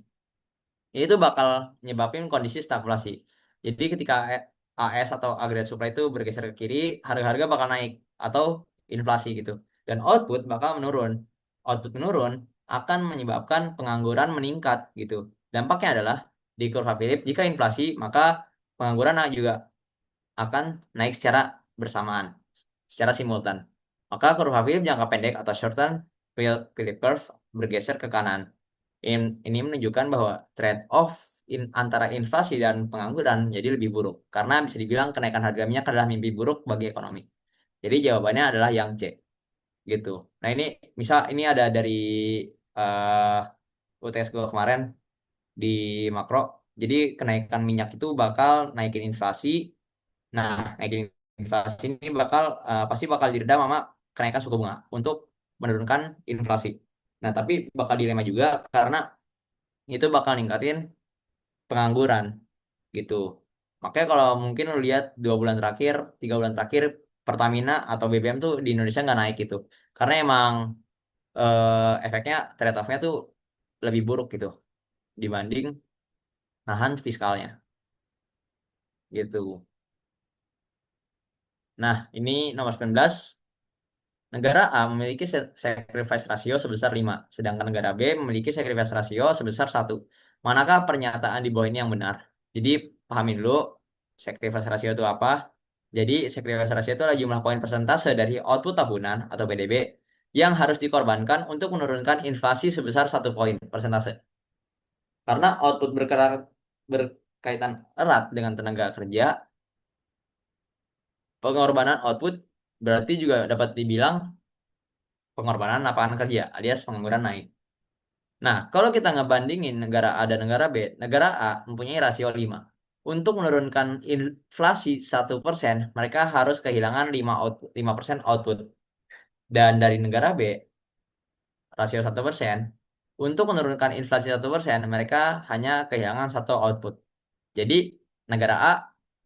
itu bakal nyebabin kondisi stagflasi. Jadi ketika AS atau agregat supply itu bergeser ke kiri, harga-harga bakal naik atau inflasi gitu. Dan output bakal menurun. Output menurun akan menyebabkan pengangguran meningkat gitu. Dampaknya adalah di kurva Philip, jika inflasi maka pengangguran juga akan naik secara bersamaan, secara simultan. Maka kurva Philip jangka pendek atau short term Philip curve bergeser ke kanan. Ini menunjukkan bahwa trade-off antara inflasi dan pengangguran jadi lebih buruk karena bisa dibilang kenaikan harga minyak adalah mimpi buruk bagi ekonomi. Jadi jawabannya adalah yang C gitu. Nah ini misal ini ada dari UTS gue kemarin di makro. Jadi kenaikan minyak itu bakal naikin inflasi. Nah, naikin inflasi ini pasti bakal diredam sama kenaikan suku bunga untuk menurunkan inflasi. Nah, tapi bakal dilema juga karena itu bakal ningkatin pengangguran gitu. Makanya kalau mungkin lu lihat 2 bulan terakhir, 3 bulan terakhir Pertamina atau BBM tuh di Indonesia nggak naik gitu. Karena emang efeknya trade off-nya tuh lebih buruk gitu dibanding nahan fiskalnya gitu. Nah, ini nomor 19. Negara A memiliki sacrifice ratio sebesar 5, sedangkan negara B memiliki sacrifice ratio sebesar 1. Manakah pernyataan di bawah ini yang benar? Jadi, pahami dulu sacrifice ratio itu apa. Jadi, sacrifice ratio itu adalah jumlah poin persentase dari output tahunan atau PDB yang harus dikorbankan untuk menurunkan inflasi sebesar 1 poin persentase. Karena output berkaitan erat dengan tenaga kerja, pengorbanan output berarti juga dapat dibilang pengorbanan lapangan kerja alias pengangguran naik. Nah, kalau kita ngebandingin negara A dan negara B, negara A mempunyai rasio 5. Untuk menurunkan inflasi 1%, mereka harus kehilangan 5% output. Dan dari negara B, rasio 1%, untuk menurunkan inflasi 1%, mereka hanya kehilangan 1 output. Jadi, negara A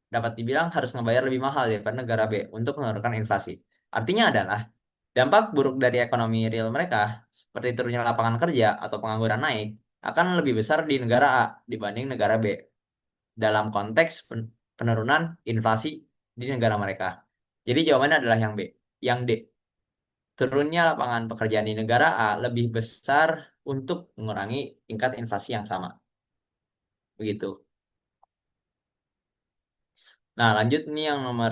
dapat dibilang harus ngebayar lebih mahal daripada negara B untuk menurunkan inflasi. Artinya adalah dampak buruk dari ekonomi real mereka, seperti turunnya lapangan kerja atau pengangguran naik, akan lebih besar di negara A dibanding negara B dalam konteks penurunan inflasi di negara mereka. Jadi jawabannya adalah yang B. Yang D, turunnya lapangan pekerjaan di negara A lebih besar untuk mengurangi tingkat inflasi yang sama. Begitu. Nah, lanjut nih yang nomor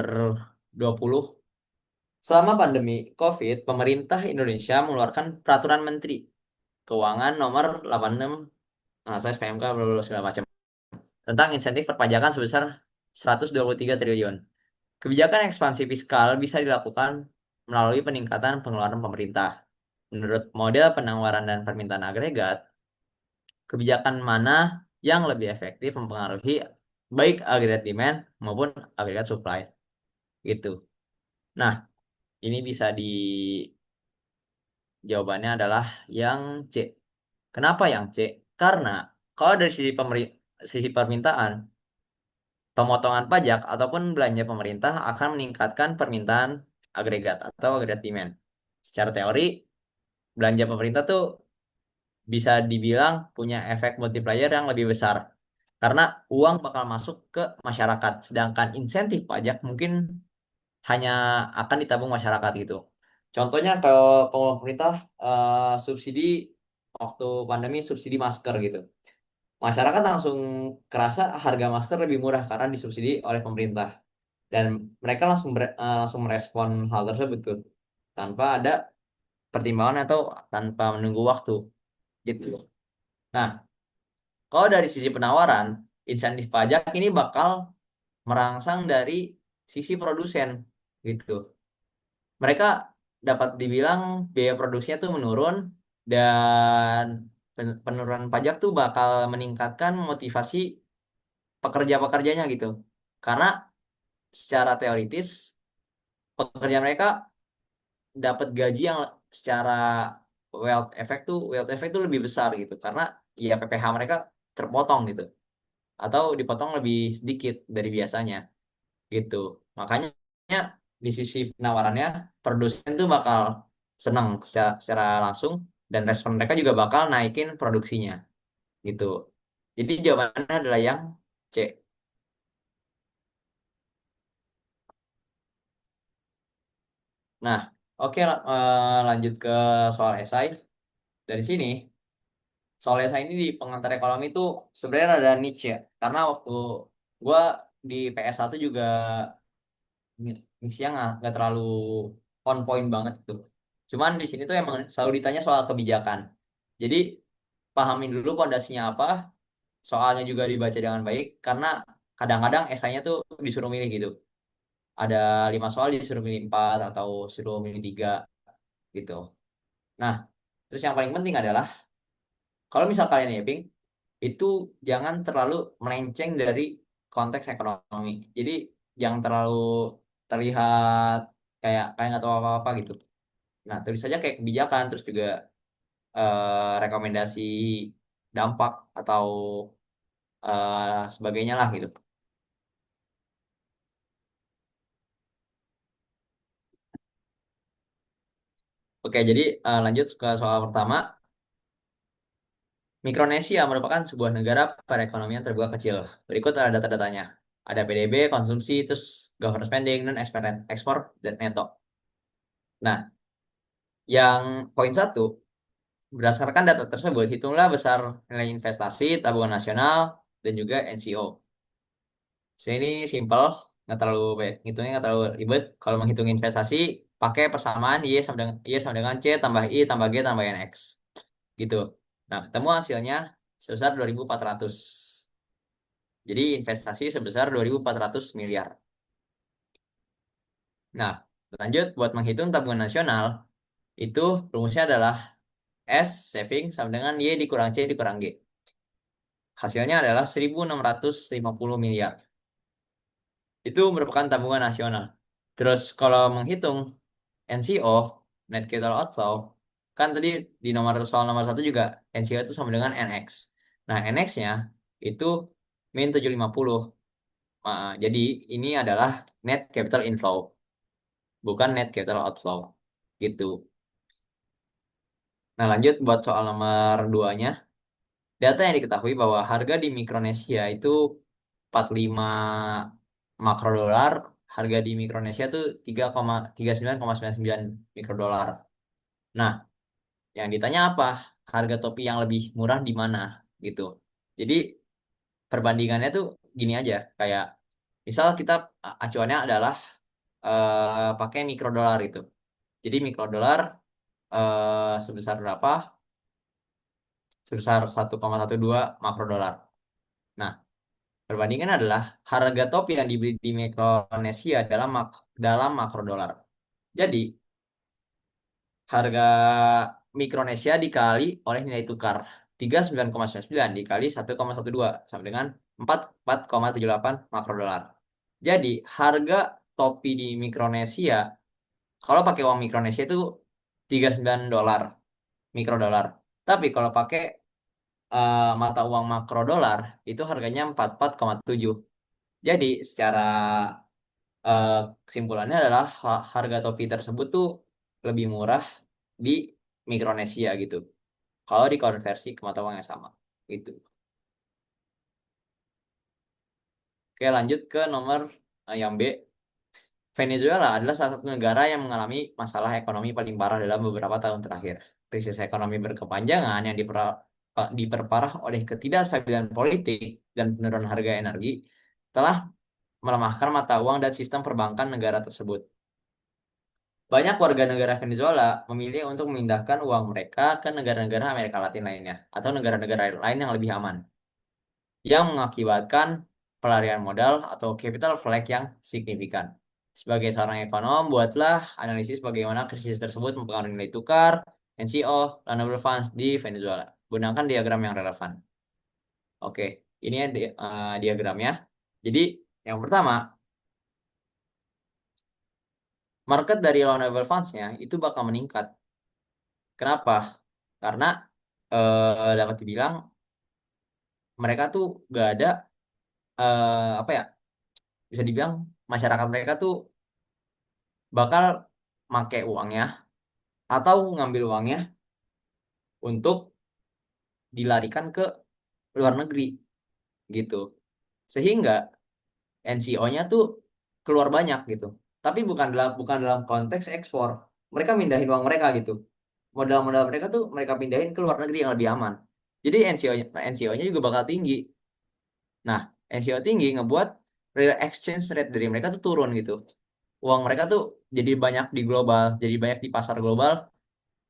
20. Selama pandemi COVID, pemerintah Indonesia mengeluarkan Peraturan Menteri Keuangan nomor 86, nah saya SPMK, bla bla bla, segala macam, tentang insentif perpajakan sebesar 123 triliun. Kebijakan ekspansi fiskal bisa dilakukan melalui peningkatan pengeluaran pemerintah. Menurut model penawaran dan permintaan agregat, kebijakan mana yang lebih efektif mempengaruhi baik agregat demand maupun agregat supply gitu. Nah, ini bisa di jawabannya adalah yang C. Kenapa yang C? Karena kalau dari sisi permintaan, pemotongan pajak ataupun belanja pemerintah akan meningkatkan permintaan agregat atau agregat demand. Secara teori, belanja pemerintah tuh bisa dibilang punya efek multiplier yang lebih besar. Karena uang bakal masuk ke masyarakat, sedangkan insentif pajak mungkin hanya akan ditabung masyarakat gitu. Contohnya kalau pemerintah subsidi waktu pandemi subsidi masker gitu. Masyarakat langsung kerasa harga masker lebih murah karena disubsidi oleh pemerintah dan mereka langsung merespon hal tersebut tuh tanpa ada pertimbangan atau tanpa menunggu waktu gitu. Nah, kalau dari sisi penawaran, insentif pajak ini bakal merangsang dari sisi produsen gitu. Mereka dapat dibilang biaya produksinya tuh menurun dan penurunan pajak tuh bakal meningkatkan motivasi pekerja-pekerjanya gitu. Karena secara teoritis pekerja mereka dapat gaji yang secara wealth effect tuh lebih besar gitu karena ya PPh mereka terpotong gitu atau dipotong lebih sedikit dari biasanya gitu. Makanya di sisi penawarannya produsen tuh bakal senang secara langsung dan respon mereka juga bakal naikin produksinya gitu. Jadi jawabannya adalah yang C. Nah, oke lanjut ke soal esai. Dari sini, soal esai ini di pengantar ekonomi itu sebenarnya ada niche ya. Karena waktu gua di PS1 juga misinya nggak terlalu on point banget tuh. Cuman di sini tuh emang selalu ditanya soal kebijakan. Jadi pahamin dulu pondasinya apa, soalnya juga dibaca dengan baik, karena kadang-kadang esainya tuh disuruh milih gitu. Ada 5 soal disuruh milih 4 atau suruh milih 3 gitu. Nah, terus yang paling penting adalah kalau misal kalian nyeping, itu jangan terlalu melenceng dari konteks ekonomi. Jadi jangan terlalu terlihat kayak nggak tahu apa-apa gitu. Nah, tulis saja kayak kebijakan, terus juga rekomendasi dampak atau sebagainya lah gitu. Oke, jadi lanjut ke soal pertama. Mikronesia merupakan sebuah negara perekonomian terbuka kecil. Berikut ada data-datanya. Ada PDB, konsumsi, terus government spending, non ekspor, dan neto. Nah, yang poin satu, berdasarkan data tersebut, hitunglah besar nilai investasi, tabungan nasional, dan juga NCO. So, ini simple, nggak terlalu baik. Hitungnya nggak terlalu ribet. Kalau menghitung investasi, pakai persamaan Y sama dengan C tambah I tambah G tambah NX. Gitu. Nah, ketemu hasilnya sebesar 2.400. Jadi investasi sebesar 2.400 miliar. Nah, lanjut buat menghitung tabungan nasional, itu rumusnya adalah S saving sama dengan Y dikurang C dikurang G. Hasilnya adalah 1.650 miliar. Itu merupakan tabungan nasional. Terus kalau menghitung NCO, Net Capital Outflow, kan tadi di soal nomor satu juga NCO itu sama dengan NX. Nah, NX-nya itu min 750. Jadi ini adalah net capital inflow, bukan net capital outflow. Gitu. Nah, lanjut buat soal nomor duanya. Data yang diketahui bahwa harga di Mikronesia itu 45 makrodolar, harga di Mikronesia itu 3,39,99 mikrodolar. Nah, yang ditanya apa? Harga topi yang lebih murah di mana? Gitu. Jadi perbandingannya tuh gini aja, kayak misal kita acuannya adalah pakai mikrodolar itu. Jadi mikrodolar sebesar berapa? Sebesar 1,12 makrodolar. Nah, perbandingan adalah harga topi yang dibeli di Mikronesia dalam makrodolar. Jadi, harga Mikronesia dikali oleh nilai tukar 39,99 dikali 1,12 sama dengan 44,78 makrodolar. Jadi, harga topi di Mikronesia kalau pakai uang Mikronesia itu 39 dolar mikrodolar. Tapi kalau pakai mata uang makrodolar itu harganya 44,7. Jadi secara eh, kesimpulannya adalah harga topi tersebut tuh lebih murah di Mikronesia gitu. Kalau dikonversi ke mata uang yang sama. Gitu. Oke, lanjut ke nomor yang B. Venezuela adalah salah satu negara yang mengalami masalah ekonomi paling parah dalam beberapa tahun terakhir. Krisis ekonomi berkepanjangan yang diperparah oleh ketidakstabilan politik dan penurunan harga energi telah melemahkan mata uang dan sistem perbankan negara tersebut. Banyak warga negara Venezuela memilih untuk memindahkan uang mereka ke negara-negara Amerika Latin lainnya atau negara-negara lain yang lebih aman, yang mengakibatkan pelarian modal atau capital flight yang signifikan. Sebagai seorang ekonom, buatlah analisis bagaimana krisis tersebut mempengaruhi nilai tukar, NCO, dan Noble Funds di Venezuela. Gunakan diagram yang relevan. Oke, ini ya diagramnya. Jadi, yang pertama, market dari loanable funds-nya itu bakal meningkat Kenapa? Karena dapat dibilang mereka tuh gak ada apa ya? Bisa dibilang masyarakat mereka tuh bakal make uangnya atau ngambil uangnya untuk dilarikan ke luar negeri gitu. Sehingga NCO-nya tuh keluar banyak gitu. Tapi bukan dalam konteks ekspor. Mereka mindahin uang mereka gitu. Modal-modal mereka tuh mereka pindahin ke luar negeri yang lebih aman. Jadi NCO-nya juga bakal tinggi. Nah, NCO tinggi ngebuat real exchange rate dari mereka tuh turun gitu. Uang mereka tuh jadi banyak di global, jadi banyak di pasar global,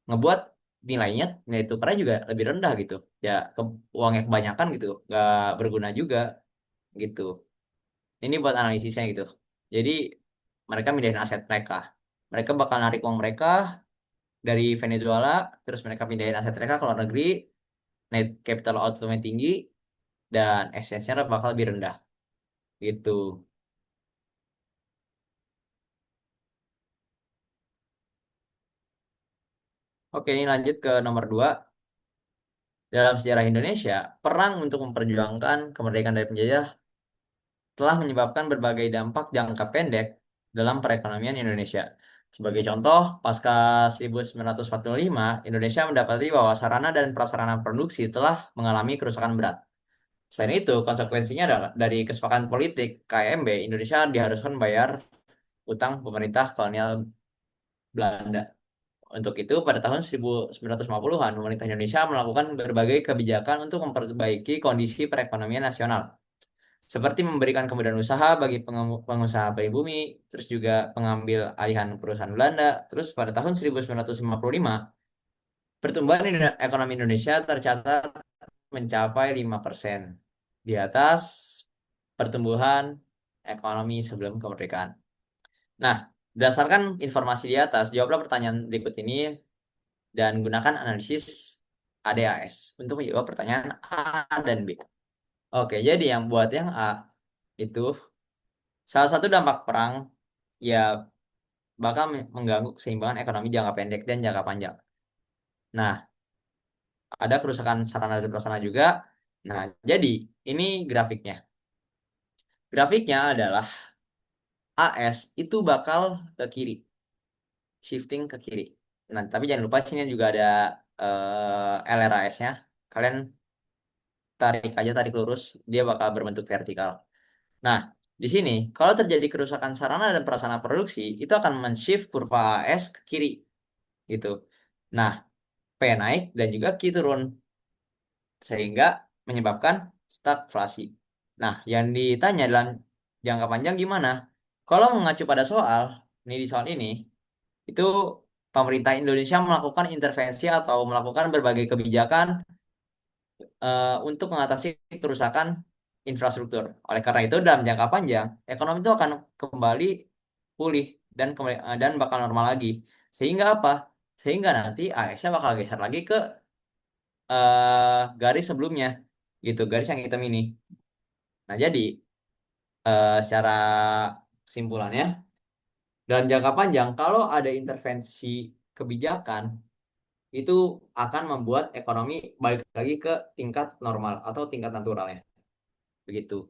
ngebuat nilai tukarnya juga lebih rendah gitu. Ya, uangnya kebanyakan gitu, nggak berguna juga gitu. Ini buat analisisnya gitu. Jadi mereka mindahin aset mereka. Mereka bakal narik uang mereka dari Venezuela, terus mereka pindahin aset mereka ke luar negeri, net capital outflow-nya tinggi, dan exchange-nya bakal lebih rendah gitu. Oke, ini lanjut ke nomor 2. Dalam sejarah Indonesia, perang untuk memperjuangkan kemerdekaan dari penjajah telah menyebabkan berbagai dampak jangka pendek dalam perekonomian Indonesia. Sebagai contoh, pasca 1945, Indonesia mendapati bahwa sarana dan prasarana produksi telah mengalami kerusakan berat. Selain itu, konsekuensinya adalah dari kesepakatan politik KMB, Indonesia diharuskan bayar utang pemerintah kolonial Belanda. Untuk itu, pada tahun 1950-an, pemerintah Indonesia melakukan berbagai kebijakan untuk memperbaiki kondisi perekonomian nasional seperti memberikan kemudahan usaha bagi pengusaha pribumi, terus juga pengambil alihan perusahaan Belanda. Terus pada tahun 1955, pertumbuhan ekonomi Indonesia tercatat mencapai 5% di atas pertumbuhan ekonomi sebelum kemerdekaan. Nah, berdasarkan informasi di atas, jawablah pertanyaan berikut ini dan gunakan analisis ADAS untuk menjawab pertanyaan A dan B. Oke, jadi yang buat yang A itu salah satu dampak perang ya bakal mengganggu keseimbangan ekonomi jangka pendek dan jangka panjang. Nah, ada kerusakan sarana dan prasarana juga. Nah, jadi ini grafiknya. Grafiknya adalah AS itu bakal ke kiri, shifting ke kiri. Nah, tapi jangan lupa sini juga ada LRAS-nya. Kalian tarik aja, tarik lurus, dia bakal berbentuk vertikal. Nah, di sini kalau terjadi kerusakan sarana dan prasarana produksi, itu akan men-shift kurva AS ke kiri gitu. Nah, P naik dan juga Q turun sehingga menyebabkan stagflasi. Nah, yang ditanya dalam jangka panjang gimana? Kalau mengacu pada soal ini, itu pemerintah Indonesia melakukan intervensi atau melakukan berbagai kebijakan untuk mengatasi kerusakan infrastruktur. Oleh karena itu, dalam jangka panjang, ekonomi itu akan kembali pulih dan bakal normal lagi. Sehingga apa? Sehingga nanti AS-nya bakal geser lagi ke garis sebelumnya gitu, garis yang hitam ini. Nah, jadi secara kesimpulannya dalam jangka panjang kalau ada intervensi kebijakan itu akan membuat ekonomi balik lagi ke tingkat normal atau tingkat naturalnya begitu.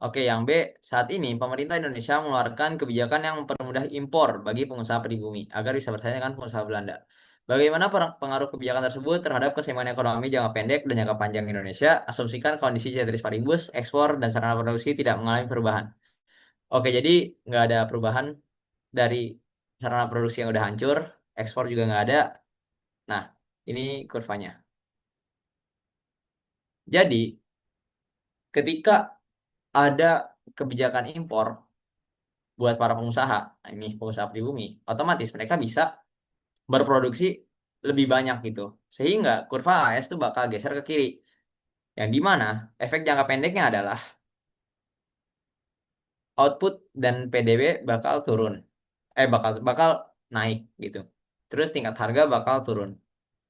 Oke, yang B, saat ini pemerintah Indonesia mengeluarkan kebijakan yang mempermudah impor bagi pengusaha pribumi agar bisa bersaing dengan pengusaha Belanda. Bagaimana pengaruh kebijakan tersebut terhadap keseimbangan ekonomi jangka pendek dan jangka panjang Indonesia? Asumsikan kondisi ceteris paribus, ekspor, dan sarana produksi tidak mengalami perubahan. Oke, jadi nggak ada perubahan dari sarana produksi yang udah hancur, ekspor juga nggak ada. Nah, ini kurvanya. Jadi, ketika ada kebijakan impor, buat para pengusaha, nah ini pengusaha pribumi, otomatis mereka bisa berproduksi lebih banyak gitu. Sehingga kurva AS itu bakal geser ke kiri. Yang di mana efek jangka pendeknya adalah output dan PDB bakal turun. Bakal bakal naik gitu. Terus tingkat harga bakal turun.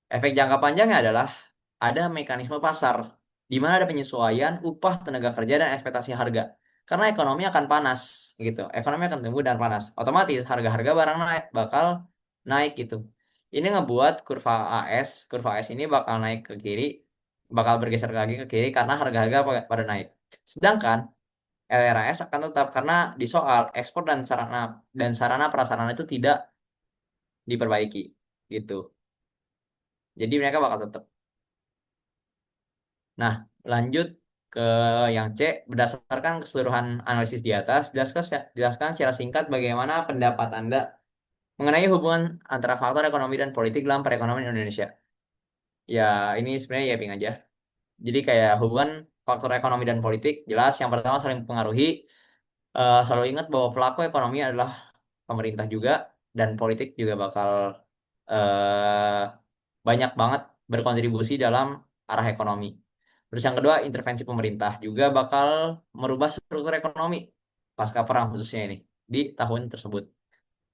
Efek jangka panjangnya adalah ada mekanisme pasar di mana ada penyesuaian upah tenaga kerja dan ekspektasi harga. karena ekonomi akan panas gitu. Ekonomi akan tumbuh dan panas. Otomatis harga-harga barang naik bakal naik gitu. Ini ngebuat kurva AS ini bakal naik ke kiri, bakal bergeser lagi ke kiri karena harga-harga pada naik. Sedangkan LRAS akan tetap karena di soal ekspor dan sarana prasarana itu tidak diperbaiki gitu. Jadi mereka bakal tetap. Nah, lanjut ke yang C, berdasarkan keseluruhan analisis di atas, jelaskan secara singkat bagaimana pendapat Anda mengenai hubungan antara faktor ekonomi dan politik dalam perekonomian Indonesia. Ya, ini sebenarnya ya ping aja. Jadi kayak hubungan faktor ekonomi dan politik, jelas yang pertama saling mempengaruhi. Selalu ingat bahwa pelaku ekonomi adalah pemerintah juga, dan politik juga bakal eh, banyak banget berkontribusi dalam arah ekonomi. Terus yang kedua, intervensi pemerintah juga bakal merubah struktur ekonomi pasca perang khususnya ini di tahun tersebut.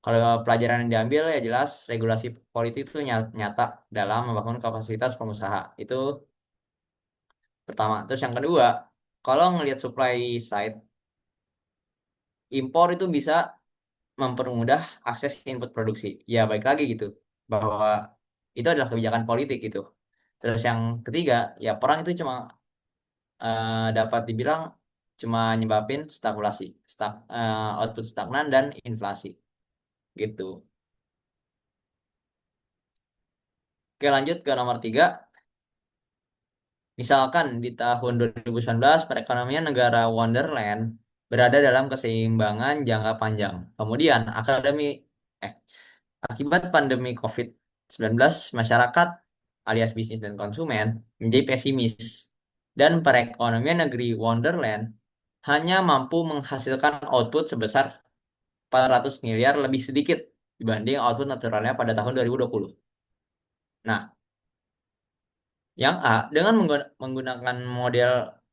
Kalau pelajaran yang diambil ya jelas regulasi politik itu nyata dalam membangun kapasitas pengusaha. Itu pertama. Terus yang kedua, kalau ngelihat supply side, impor itu bisa mempermudah akses input produksi. Ya baik lagi gitu, bahwa itu adalah kebijakan politik gitu. Terus yang ketiga, ya perang itu dapat dibilang cuma nyebabin output stagnan dan inflasi gitu. Oke, lanjut ke nomor tiga. Misalkan di tahun 2019 perekonomian negara Wonderland berada dalam keseimbangan jangka panjang. Kemudian eh, akibat pandemi COVID-19, masyarakat alias bisnis dan konsumen menjadi pesimis. Dan perekonomian negeri Wonderland hanya mampu menghasilkan output sebesar 400 miliar lebih sedikit dibanding output naturalnya pada tahun 2020. Nah, yang A, dengan menggunakan model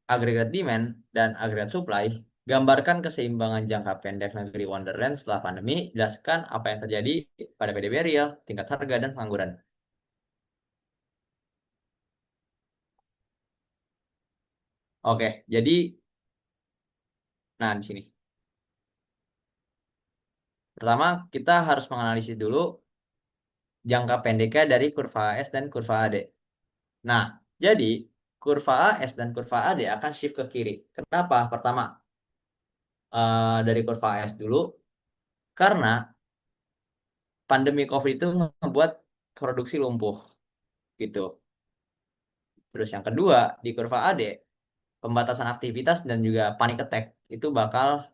agregat demand dan agregat supply, gambarkan keseimbangan jangka pendek negeri Wonderland setelah pandemi, jelaskan apa yang terjadi pada PDB real, tingkat harga, dan pengangguran. Oke, jadi, nah di sini. Pertama, kita harus menganalisis dulu jangka pendeknya dari kurva AS dan kurva AD. Nah, jadi kurva AS dan kurva AD akan shift ke kiri. Kenapa? Pertama, dari kurva AS dulu, karena pandemi COVID itu membuat produksi lumpuh gitu. Terus yang kedua, di kurva AD, pembatasan aktivitas dan juga panic attack itu bakal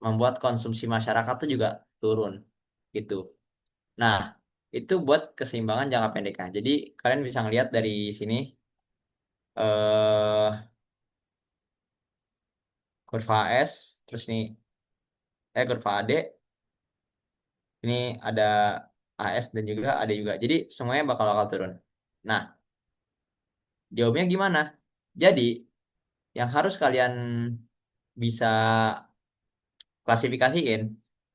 membuat konsumsi masyarakat tuh juga turun gitu. Nah, itu buat keseimbangan jangka pendeknya. Jadi kalian bisa ngelihat dari sini eh kurva S, terus nih kurva AD, ini ada AS dan juga AD juga. Jadi semuanya bakal bakal turun. Nah, jawabnya gimana? Jadi yang harus kalian bisa klasifikasiin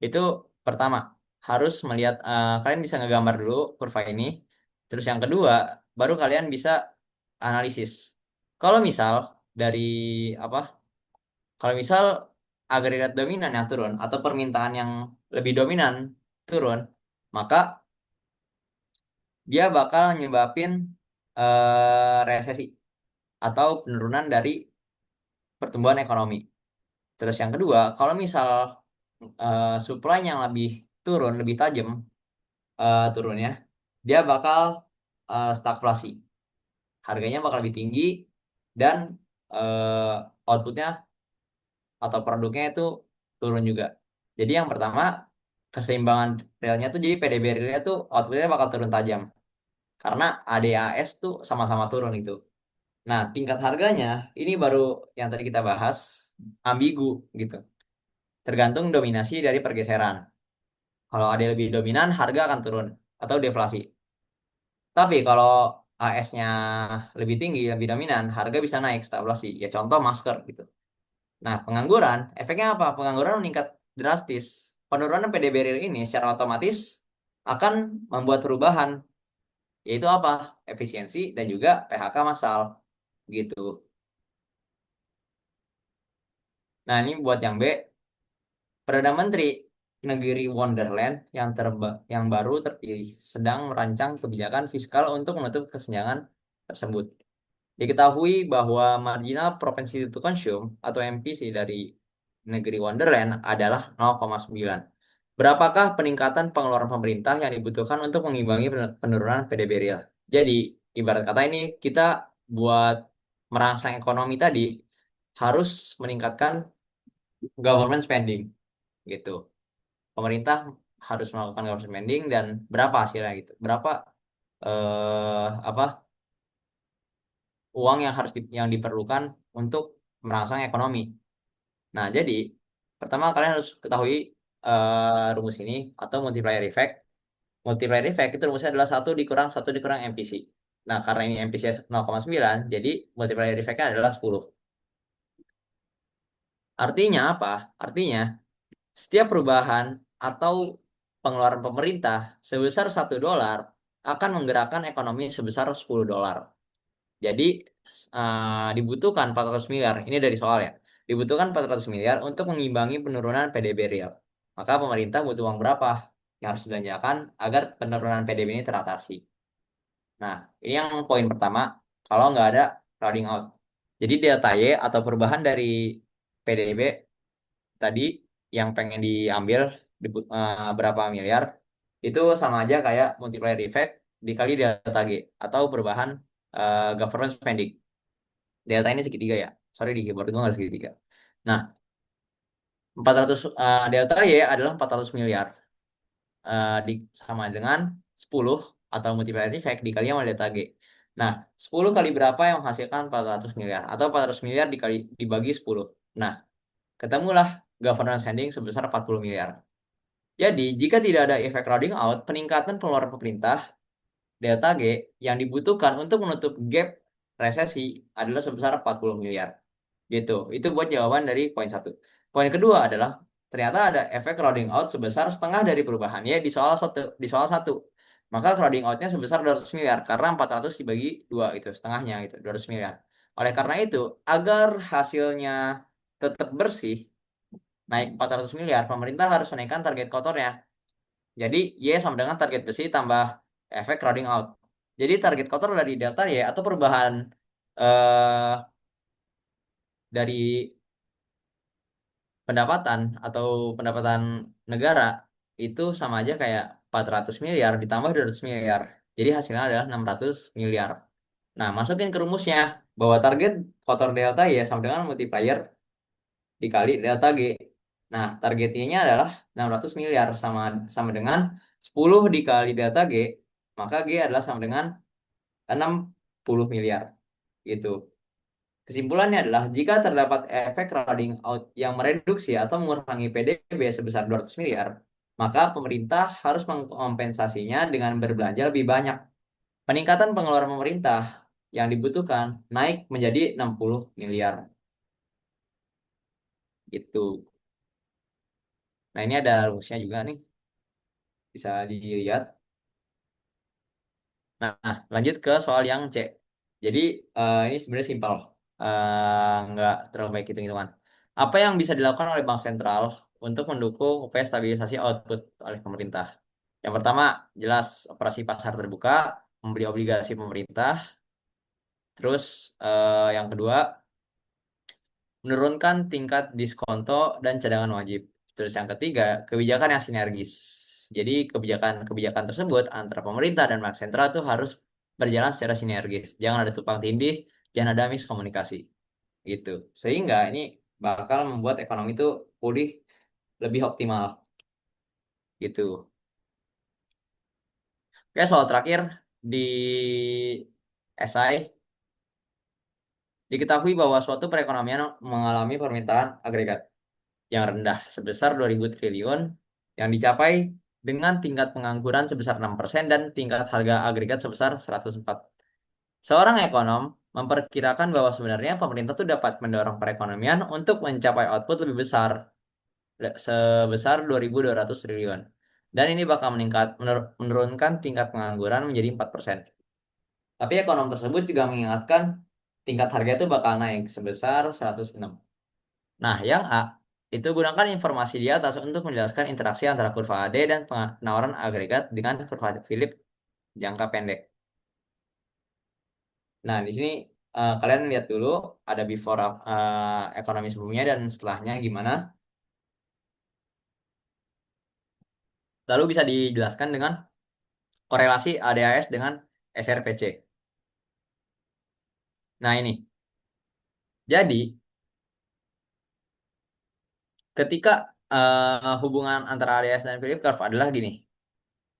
itu pertama harus melihat kalian bisa ngegambar dulu kurva ini. Terus yang kedua baru kalian bisa analisis. Kalau misal dari apa? Kalau misal agregat dominan yang turun atau permintaan yang lebih dominan turun, maka dia bakal nyebabin resesi atau penurunan dari pertumbuhan ekonomi. Terus yang kedua, kalau misal supply yang lebih turun, lebih tajam turunnya, dia bakal stagflasi. Harganya bakal lebih tinggi dan outputnya atau produknya itu turun juga. Jadi yang pertama, keseimbangan realnya tuh jadi PDB realnya tuh outputnya bakal turun tajam. Karena ADAS tuh sama-sama turun itu. Nah, tingkat harganya ini baru yang tadi kita bahas, ambigu gitu. Tergantung dominasi dari pergeseran. Kalau ada yang lebih dominan, harga akan turun atau deflasi. Tapi kalau AS-nya lebih tinggi, lebih dominan, harga bisa naik stabilisasi. Ya contoh masker gitu. Nah, pengangguran, efeknya apa? Pengangguran meningkat drastis. Penurunan PDB real ini secara otomatis akan membuat perubahan, yaitu apa? Efisiensi dan juga PHK massal gitu. Nah, ini buat yang B, Perdana Menteri negeri Wonderland yang baru terpilih sedang merancang kebijakan fiskal untuk menutup kesenjangan tersebut. Diketahui bahwa marginal propensity to consume atau MPC dari negeri Wonderland adalah 0,9. Berapakah peningkatan pengeluaran pemerintah yang dibutuhkan untuk mengimbangi penurunan PDB real? Jadi, ibarat kata ini kita buat merangsang ekonomi tadi harus meningkatkan government spending gitu. Pemerintah harus melakukan government spending dan berapa hasilnya gitu. Berapa apa uang yang yang diperlukan untuk merangsang ekonomi. Nah, jadi pertama kalian harus ketahui rumus ini atau multiplier effect. Multiplier effect itu rumusnya adalah satu dikurang MPC. Nah, karena ini MPC 0,9, jadi multiplier effect-nya adalah 10. Artinya apa? Artinya setiap perubahan atau pengeluaran pemerintah sebesar $1 akan menggerakkan ekonomi sebesar $10. Jadi dibutuhkan 400 miliar. Ini dari soal ya. Dibutuhkan 400 miliar untuk mengimbangi penurunan PDB real. Maka pemerintah butuh uang berapa yang harus dibelanjakan agar penurunan PDB ini teratasi. Nah, ini yang poin pertama. Kalau nggak ada crowding out. Jadi delta Y atau perubahan dari PDB tadi yang pengen diambil berapa miliar itu sama aja kayak multiplier effect dikali delta G atau perubahan government spending. Delta ini segitiga ya. Sorry di keyboard gue nggak segitiga. Nah, 400 delta Y adalah 400 miliar sama dengan 10 atau multiplier effect dikali sama delta G. Nah, 10 kali berapa yang menghasilkan 400 miliar atau 400 miliar dibagi 10. Nah, ketemulah government spending sebesar 40 miliar. Jadi, jika tidak ada efek crowding out, peningkatan pengeluaran pemerintah delta G yang dibutuhkan untuk menutup gap resesi adalah sebesar 40 miliar. Gitu. Itu buat jawaban dari poin satu. Poin kedua adalah ternyata ada efek crowding out sebesar setengah dari perubahan ya di soal satu. Maka crowding outnya sebesar 200 miliar karena 400 dibagi 2 itu setengahnya itu 200 miliar. Oleh karena itu, agar hasilnya tetap bersih, naik 400 miliar, pemerintah harus menaikkan target kotornya. Jadi Y sama dengan target besi tambah efek crowding out. Jadi target kotor dari delta Y atau perubahan eh, dari pendapatan atau pendapatan negara itu sama aja kayak 400 miliar ditambah 200 miliar. Jadi hasilnya adalah 600 miliar. Nah, masukin ke rumusnya bahwa target kotor delta Y sama dengan multiplier dikali delta G. Nah, target Y-nya adalah 600 miliar sama sama dengan 10 dikali delta G, maka G adalah sama dengan 60 miliar. Gitu. Kesimpulannya adalah jika terdapat efek crowding out yang mereduksi atau mengurangi PDB sebesar 200 miliar, maka pemerintah harus mengkompensasinya dengan berbelanja lebih banyak. Peningkatan pengeluaran pemerintah yang dibutuhkan naik menjadi 60 miliar. Gitu. Nah, ini ada rumusnya juga nih, bisa dilihat. Nah, lanjut ke soal yang C. Jadi, ini sebenarnya simpel. Nggak terlalu baik hitung-hitungan. Apa yang bisa dilakukan oleh Bank Sentral untuk mendukung upaya stabilisasi output oleh pemerintah? Yang pertama, jelas operasi pasar terbuka, membeli obligasi pemerintah. Terus, yang kedua, menurunkan tingkat diskonto dan cadangan wajib. Terus yang ketiga, kebijakan yang sinergis. Jadi kebijakan-kebijakan tersebut antara pemerintah dan bank sentral itu harus berjalan secara sinergis. Jangan ada tumpang tindih, jangan ada miskomunikasi. Gitu. Sehingga ini bakal membuat ekonomi itu pulih lebih optimal. Gitu. Oke, soal terakhir di SI diketahui bahwa suatu perekonomian mengalami permintaan agregat yang rendah sebesar 2.000 triliun yang dicapai dengan tingkat pengangguran sebesar 6% dan tingkat harga agregat sebesar 104. Seorang ekonom memperkirakan bahwa sebenarnya pemerintah tuh dapat mendorong perekonomian untuk mencapai output lebih besar sebesar 2.200 triliun. Dan ini bakal menurunkan tingkat pengangguran menjadi 4%. Tapi ekonom tersebut juga mengingatkan tingkat harga itu bakal naik sebesar 106. Nah, yang A itu gunakan informasi di atas untuk menjelaskan interaksi antara kurva AD dan penawaran agregat dengan kurva Philip jangka pendek. Nah, di sini kalian lihat dulu ada before ekonomi sebelumnya dan setelahnya gimana. Lalu bisa dijelaskan dengan korelasi ADAS dengan SRPC. Nah, ini. Jadi, ketika hubungan antara ADAS dan Philip curve adalah gini.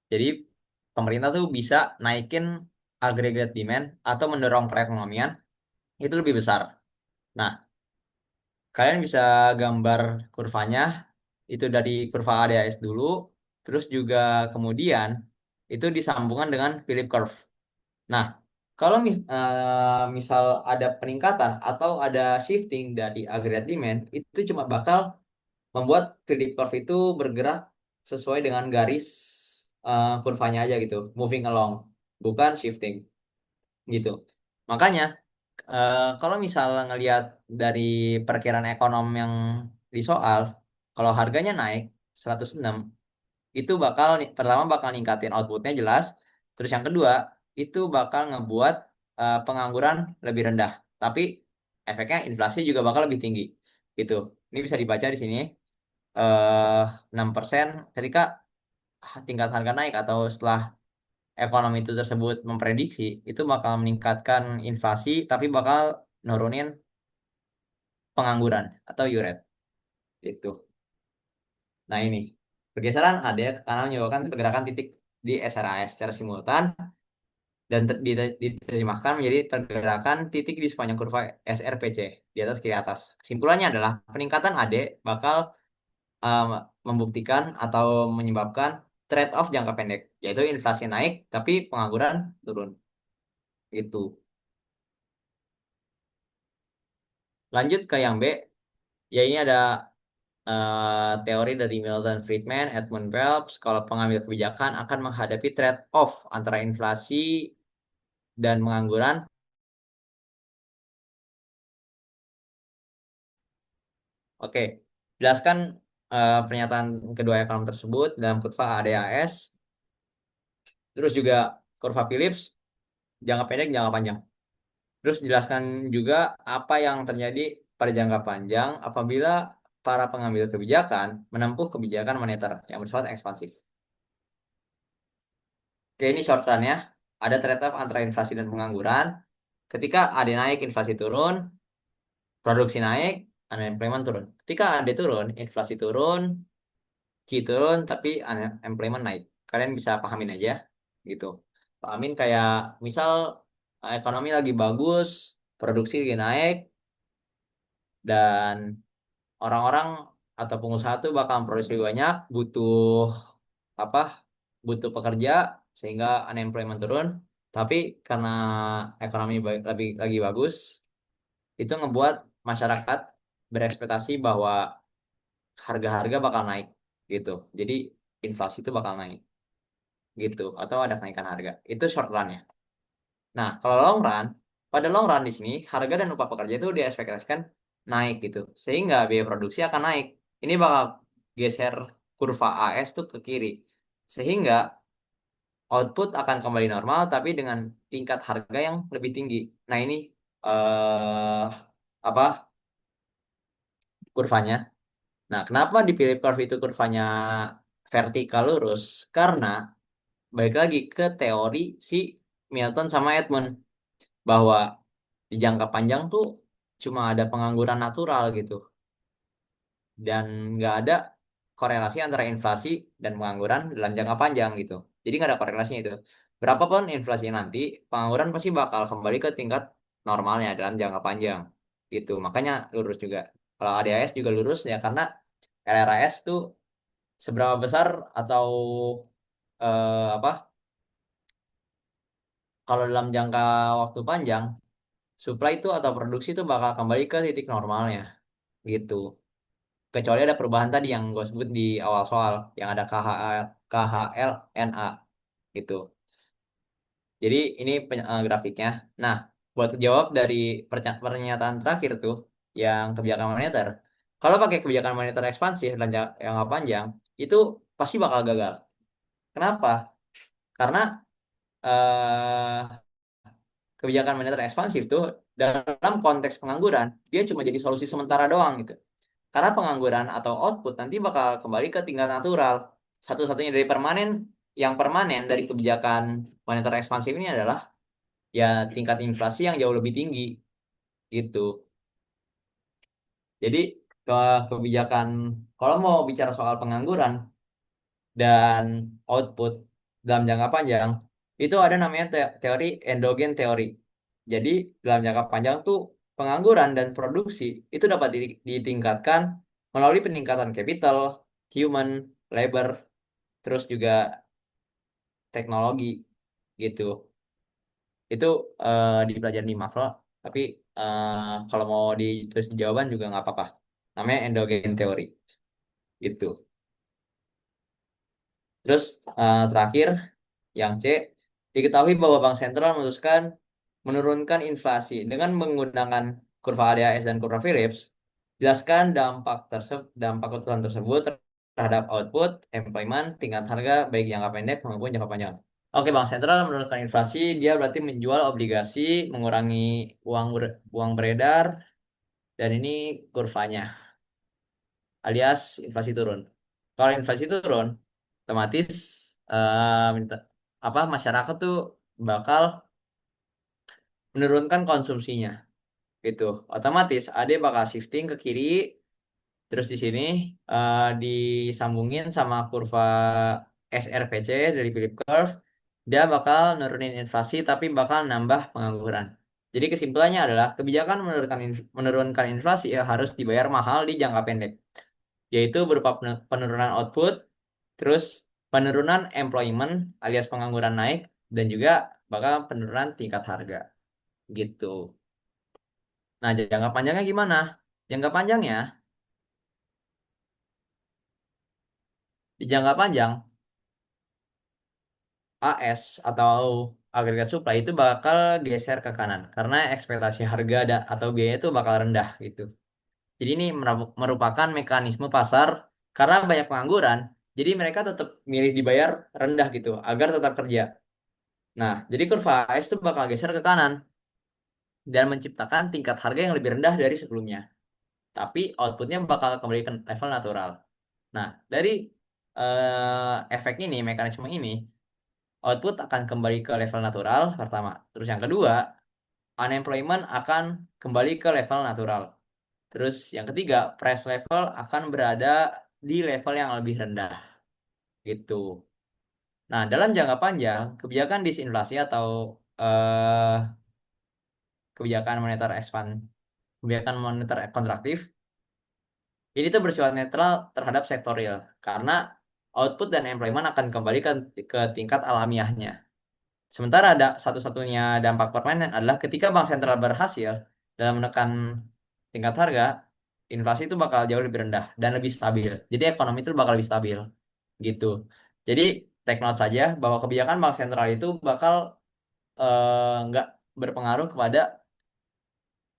Jadi, pemerintah tuh bisa naikin agregat demand atau mendorong perekonomian itu lebih besar. Nah, kalian bisa gambar kurvanya itu dari kurva ADAS dulu, terus juga kemudian itu disambungkan dengan Philip curve. Nah, kalau misal ada peningkatan atau ada shifting dari agregat demand, itu cuma bakal membuat Philip curve itu bergerak sesuai dengan garis kurvanya aja gitu, moving along, bukan shifting gitu. Makanya kalau misal ngelihat dari perkiraan ekonom yang di soal, kalau harganya naik 106, itu pertama bakal ningkatin outputnya jelas, terus yang kedua itu bakal ngebuat pengangguran lebih rendah, tapi efeknya inflasi juga bakal lebih tinggi gitu. Ini bisa dibaca di sini eh 6% ketika tingkat harga naik atau setelah ekonomi itu tersebut memprediksi itu bakal meningkatkan inflasi tapi bakal nurunin pengangguran atau U-rate itu. Nah ini pergeseran ada karena menyebabkan pergerakan titik di SRAS secara simultan dan diterjemahkan menjadi pergerakan titik di sepanjang kurva SRPC di atas kiri atas. Kesimpulannya adalah peningkatan AD bakal um, membuktikan atau menyebabkan trade-off jangka pendek, yaitu inflasi naik tapi pengangguran turun. Itu. Lanjut ke yang B, ya ini ada teori dari Milton Friedman, Edmund Phelps, kalau pengambil kebijakan akan menghadapi trade-off antara inflasi dan pengangguran. Oke, jelaskan pernyataan kedua ekonom tersebut dalam kurva ADAS, terus juga kurva Phillips, jangka pendek, jangka panjang. Terus jelaskan juga apa yang terjadi pada jangka panjang apabila para pengambil kebijakan menempuh kebijakan moneter yang bersifat ekspansif. Oke, ini short run-nya. Ada trade-off antara inflasi dan pengangguran. Ketika AD naik, inflasi turun, produksi naik, unemployment turun. Ketika AD turun, inflasi turun, Q turun, tapi unemployment naik. Kalian bisa pahamin aja, gitu. Pahamin kayak, misal ekonomi lagi bagus, produksi lagi naik, dan orang-orang atau pengusaha tuh bakal produksi lebih banyak, butuh apa? Butuh pekerja, sehingga unemployment turun. Tapi karena ekonomi lagi bagus, itu ngebuat masyarakat berekspektasi bahwa harga-harga bakal naik gitu. Jadi inflasi itu bakal naik gitu atau ada kenaikan harga. Itu short run-nya. Nah, kalau long run, pada long run di sini harga dan upah pekerja itu diekspektasikan naik gitu. Sehingga biaya produksi akan naik. Ini bakal geser kurva AS tuh ke kiri. Sehingga output akan kembali normal tapi dengan tingkat harga yang lebih tinggi. Nah, ini eh apa kurvanya? Nah, kenapa di Philip curve itu kurvanya vertikal lurus? Karena balik lagi ke teori si Milton sama Edmund bahwa di jangka panjang tuh cuma ada pengangguran natural gitu dan nggak ada korelasi antara inflasi dan pengangguran dalam jangka panjang gitu. Jadi nggak ada korelasinya itu. Berapapun inflasi nanti, pengangguran pasti bakal kembali ke tingkat normalnya dalam jangka panjang gitu. Makanya lurus juga. Kalau ADAS juga lurus ya karena LRAS tuh seberapa besar atau apa kalau dalam jangka waktu panjang supply itu atau produksi itu bakal kembali ke titik normalnya gitu. Kecuali ada perubahan tadi yang gue sebut di awal soal yang ada KHLNA gitu. Jadi ini grafiknya. Nah, buat jawab dari pernyataan terakhir tuh yang kebijakan moneter. Kalau pakai kebijakan moneter ekspansif dan jangka panjang, itu pasti bakal gagal. Kenapa? Karena eh, kebijakan moneter ekspansif tuh dalam konteks pengangguran, dia cuma jadi solusi sementara doang gitu. Karena pengangguran atau output nanti bakal kembali ke tingkat natural. Satu-satunya dari permanen, yang permanen dari kebijakan moneter ekspansif ini adalah ya tingkat inflasi yang jauh lebih tinggi gitu. Jadi ke kebijakan kalau mau bicara soal pengangguran dan output dalam jangka panjang itu ada namanya teori endogen teori. Jadi dalam jangka panjang tuh pengangguran dan produksi itu dapat ditingkatkan melalui peningkatan capital, human, labor, terus juga teknologi gitu. Itu dipelajari di makro, tapi kalau mau ditulis di jawaban juga nggak apa-apa. Namanya endogen teori gitu. Terus terakhir yang C, diketahui bahwa bank sentral memutuskan menurunkan inflasi dengan menggunakan kurva ADAS dan kurva Phillips. Jelaskan dampak keputusan tersebut terhadap output, employment, tingkat harga baik jangka pendek maupun jangka panjang. Oke, bank sentral menurunkan inflasi, dia berarti menjual obligasi, mengurangi uang beredar, dan ini kurvanya, alias inflasi turun. Kalau inflasi turun, otomatis minta apa masyarakat tuh bakal menurunkan konsumsinya gitu. Otomatis ada bakal shifting ke kiri, terus di sini disambungin sama kurva SRPC dari Philip Curve, dia bakal nurunin inflasi tapi bakal nambah pengangguran. Jadi kesimpulannya adalah kebijakan menurunkan inflasi ya harus dibayar mahal di jangka pendek, yaitu berupa penurunan output, terus penurunan employment alias pengangguran naik, dan juga bakal penurunan tingkat harga gitu. Nah, jangka panjangnya gimana? Jangka panjangnya, di jangka panjang, AS atau agregat supply itu bakal geser ke kanan karena ekspektasi harga atau biaya itu bakal rendah gitu. Jadi ini merupakan mekanisme pasar karena banyak pengangguran, jadi mereka tetap milih dibayar rendah gitu agar tetap kerja. Nah, jadi kurva AS itu bakal geser ke kanan dan menciptakan tingkat harga yang lebih rendah dari sebelumnya. Tapi outputnya bakal kembali ke level natural. Nah, dari efek ini, mekanisme ini, output akan kembali ke level natural pertama. Terus yang kedua, unemployment akan kembali ke level natural. Terus yang ketiga, price level akan berada di level yang lebih rendah gitu. Nah, dalam jangka panjang, eh, kebijakan moneter kebijakan moneter kontraktif ini tuh bersifat netral terhadap sektor real karena output dan employment akan kembali ke tingkat alamiahnya. Sementara ada satu-satunya dampak permanen adalah ketika bank sentral berhasil dalam menekan tingkat harga, inflasi itu bakal jauh lebih rendah dan lebih stabil. Jadi ekonomi itu bakal lebih stabil gitu. Jadi take note saja bahwa kebijakan bank sentral itu bakal nggak berpengaruh kepada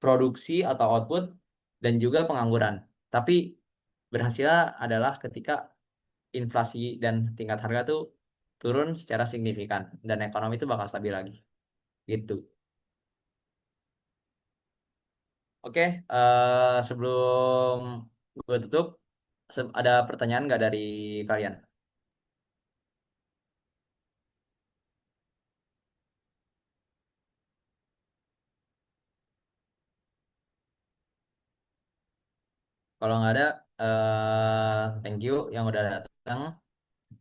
produksi atau output dan juga pengangguran. Tapi berhasilnya adalah ketika inflasi dan tingkat harga tuh turun secara signifikan dan ekonomi itu bakal stabil lagi gitu. Oke, sebelum gue tutup, ada pertanyaan nggak dari kalian? Kalau nggak ada, thank you yang udah datang.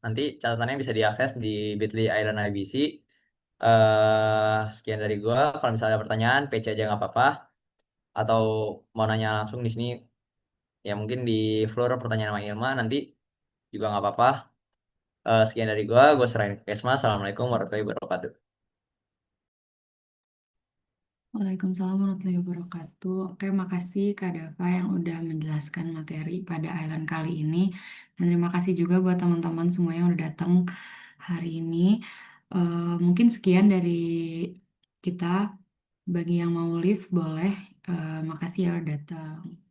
Nanti catatannya bisa diakses di Bitly Island IBC. Sekian dari gua. Kalau misalnya ada pertanyaan, PC aja nggak apa-apa. Atau mau nanya langsung di sini, ya mungkin di floor pertanyaan sama Ilma nanti juga nggak apa-apa. Sekian dari gua serahin ke Kesma. Assalamualaikum warahmatullahi wabarakatuh. Waalaikumsalam warahmatullahi wabarakatuh. Oke, makasih Kak Dava yang udah menjelaskan materi pada island kali ini. Dan terima kasih juga buat teman-teman semua yang udah datang hari ini. Mungkin sekian dari kita. Bagi yang mau live boleh. Makasih ya udah datang.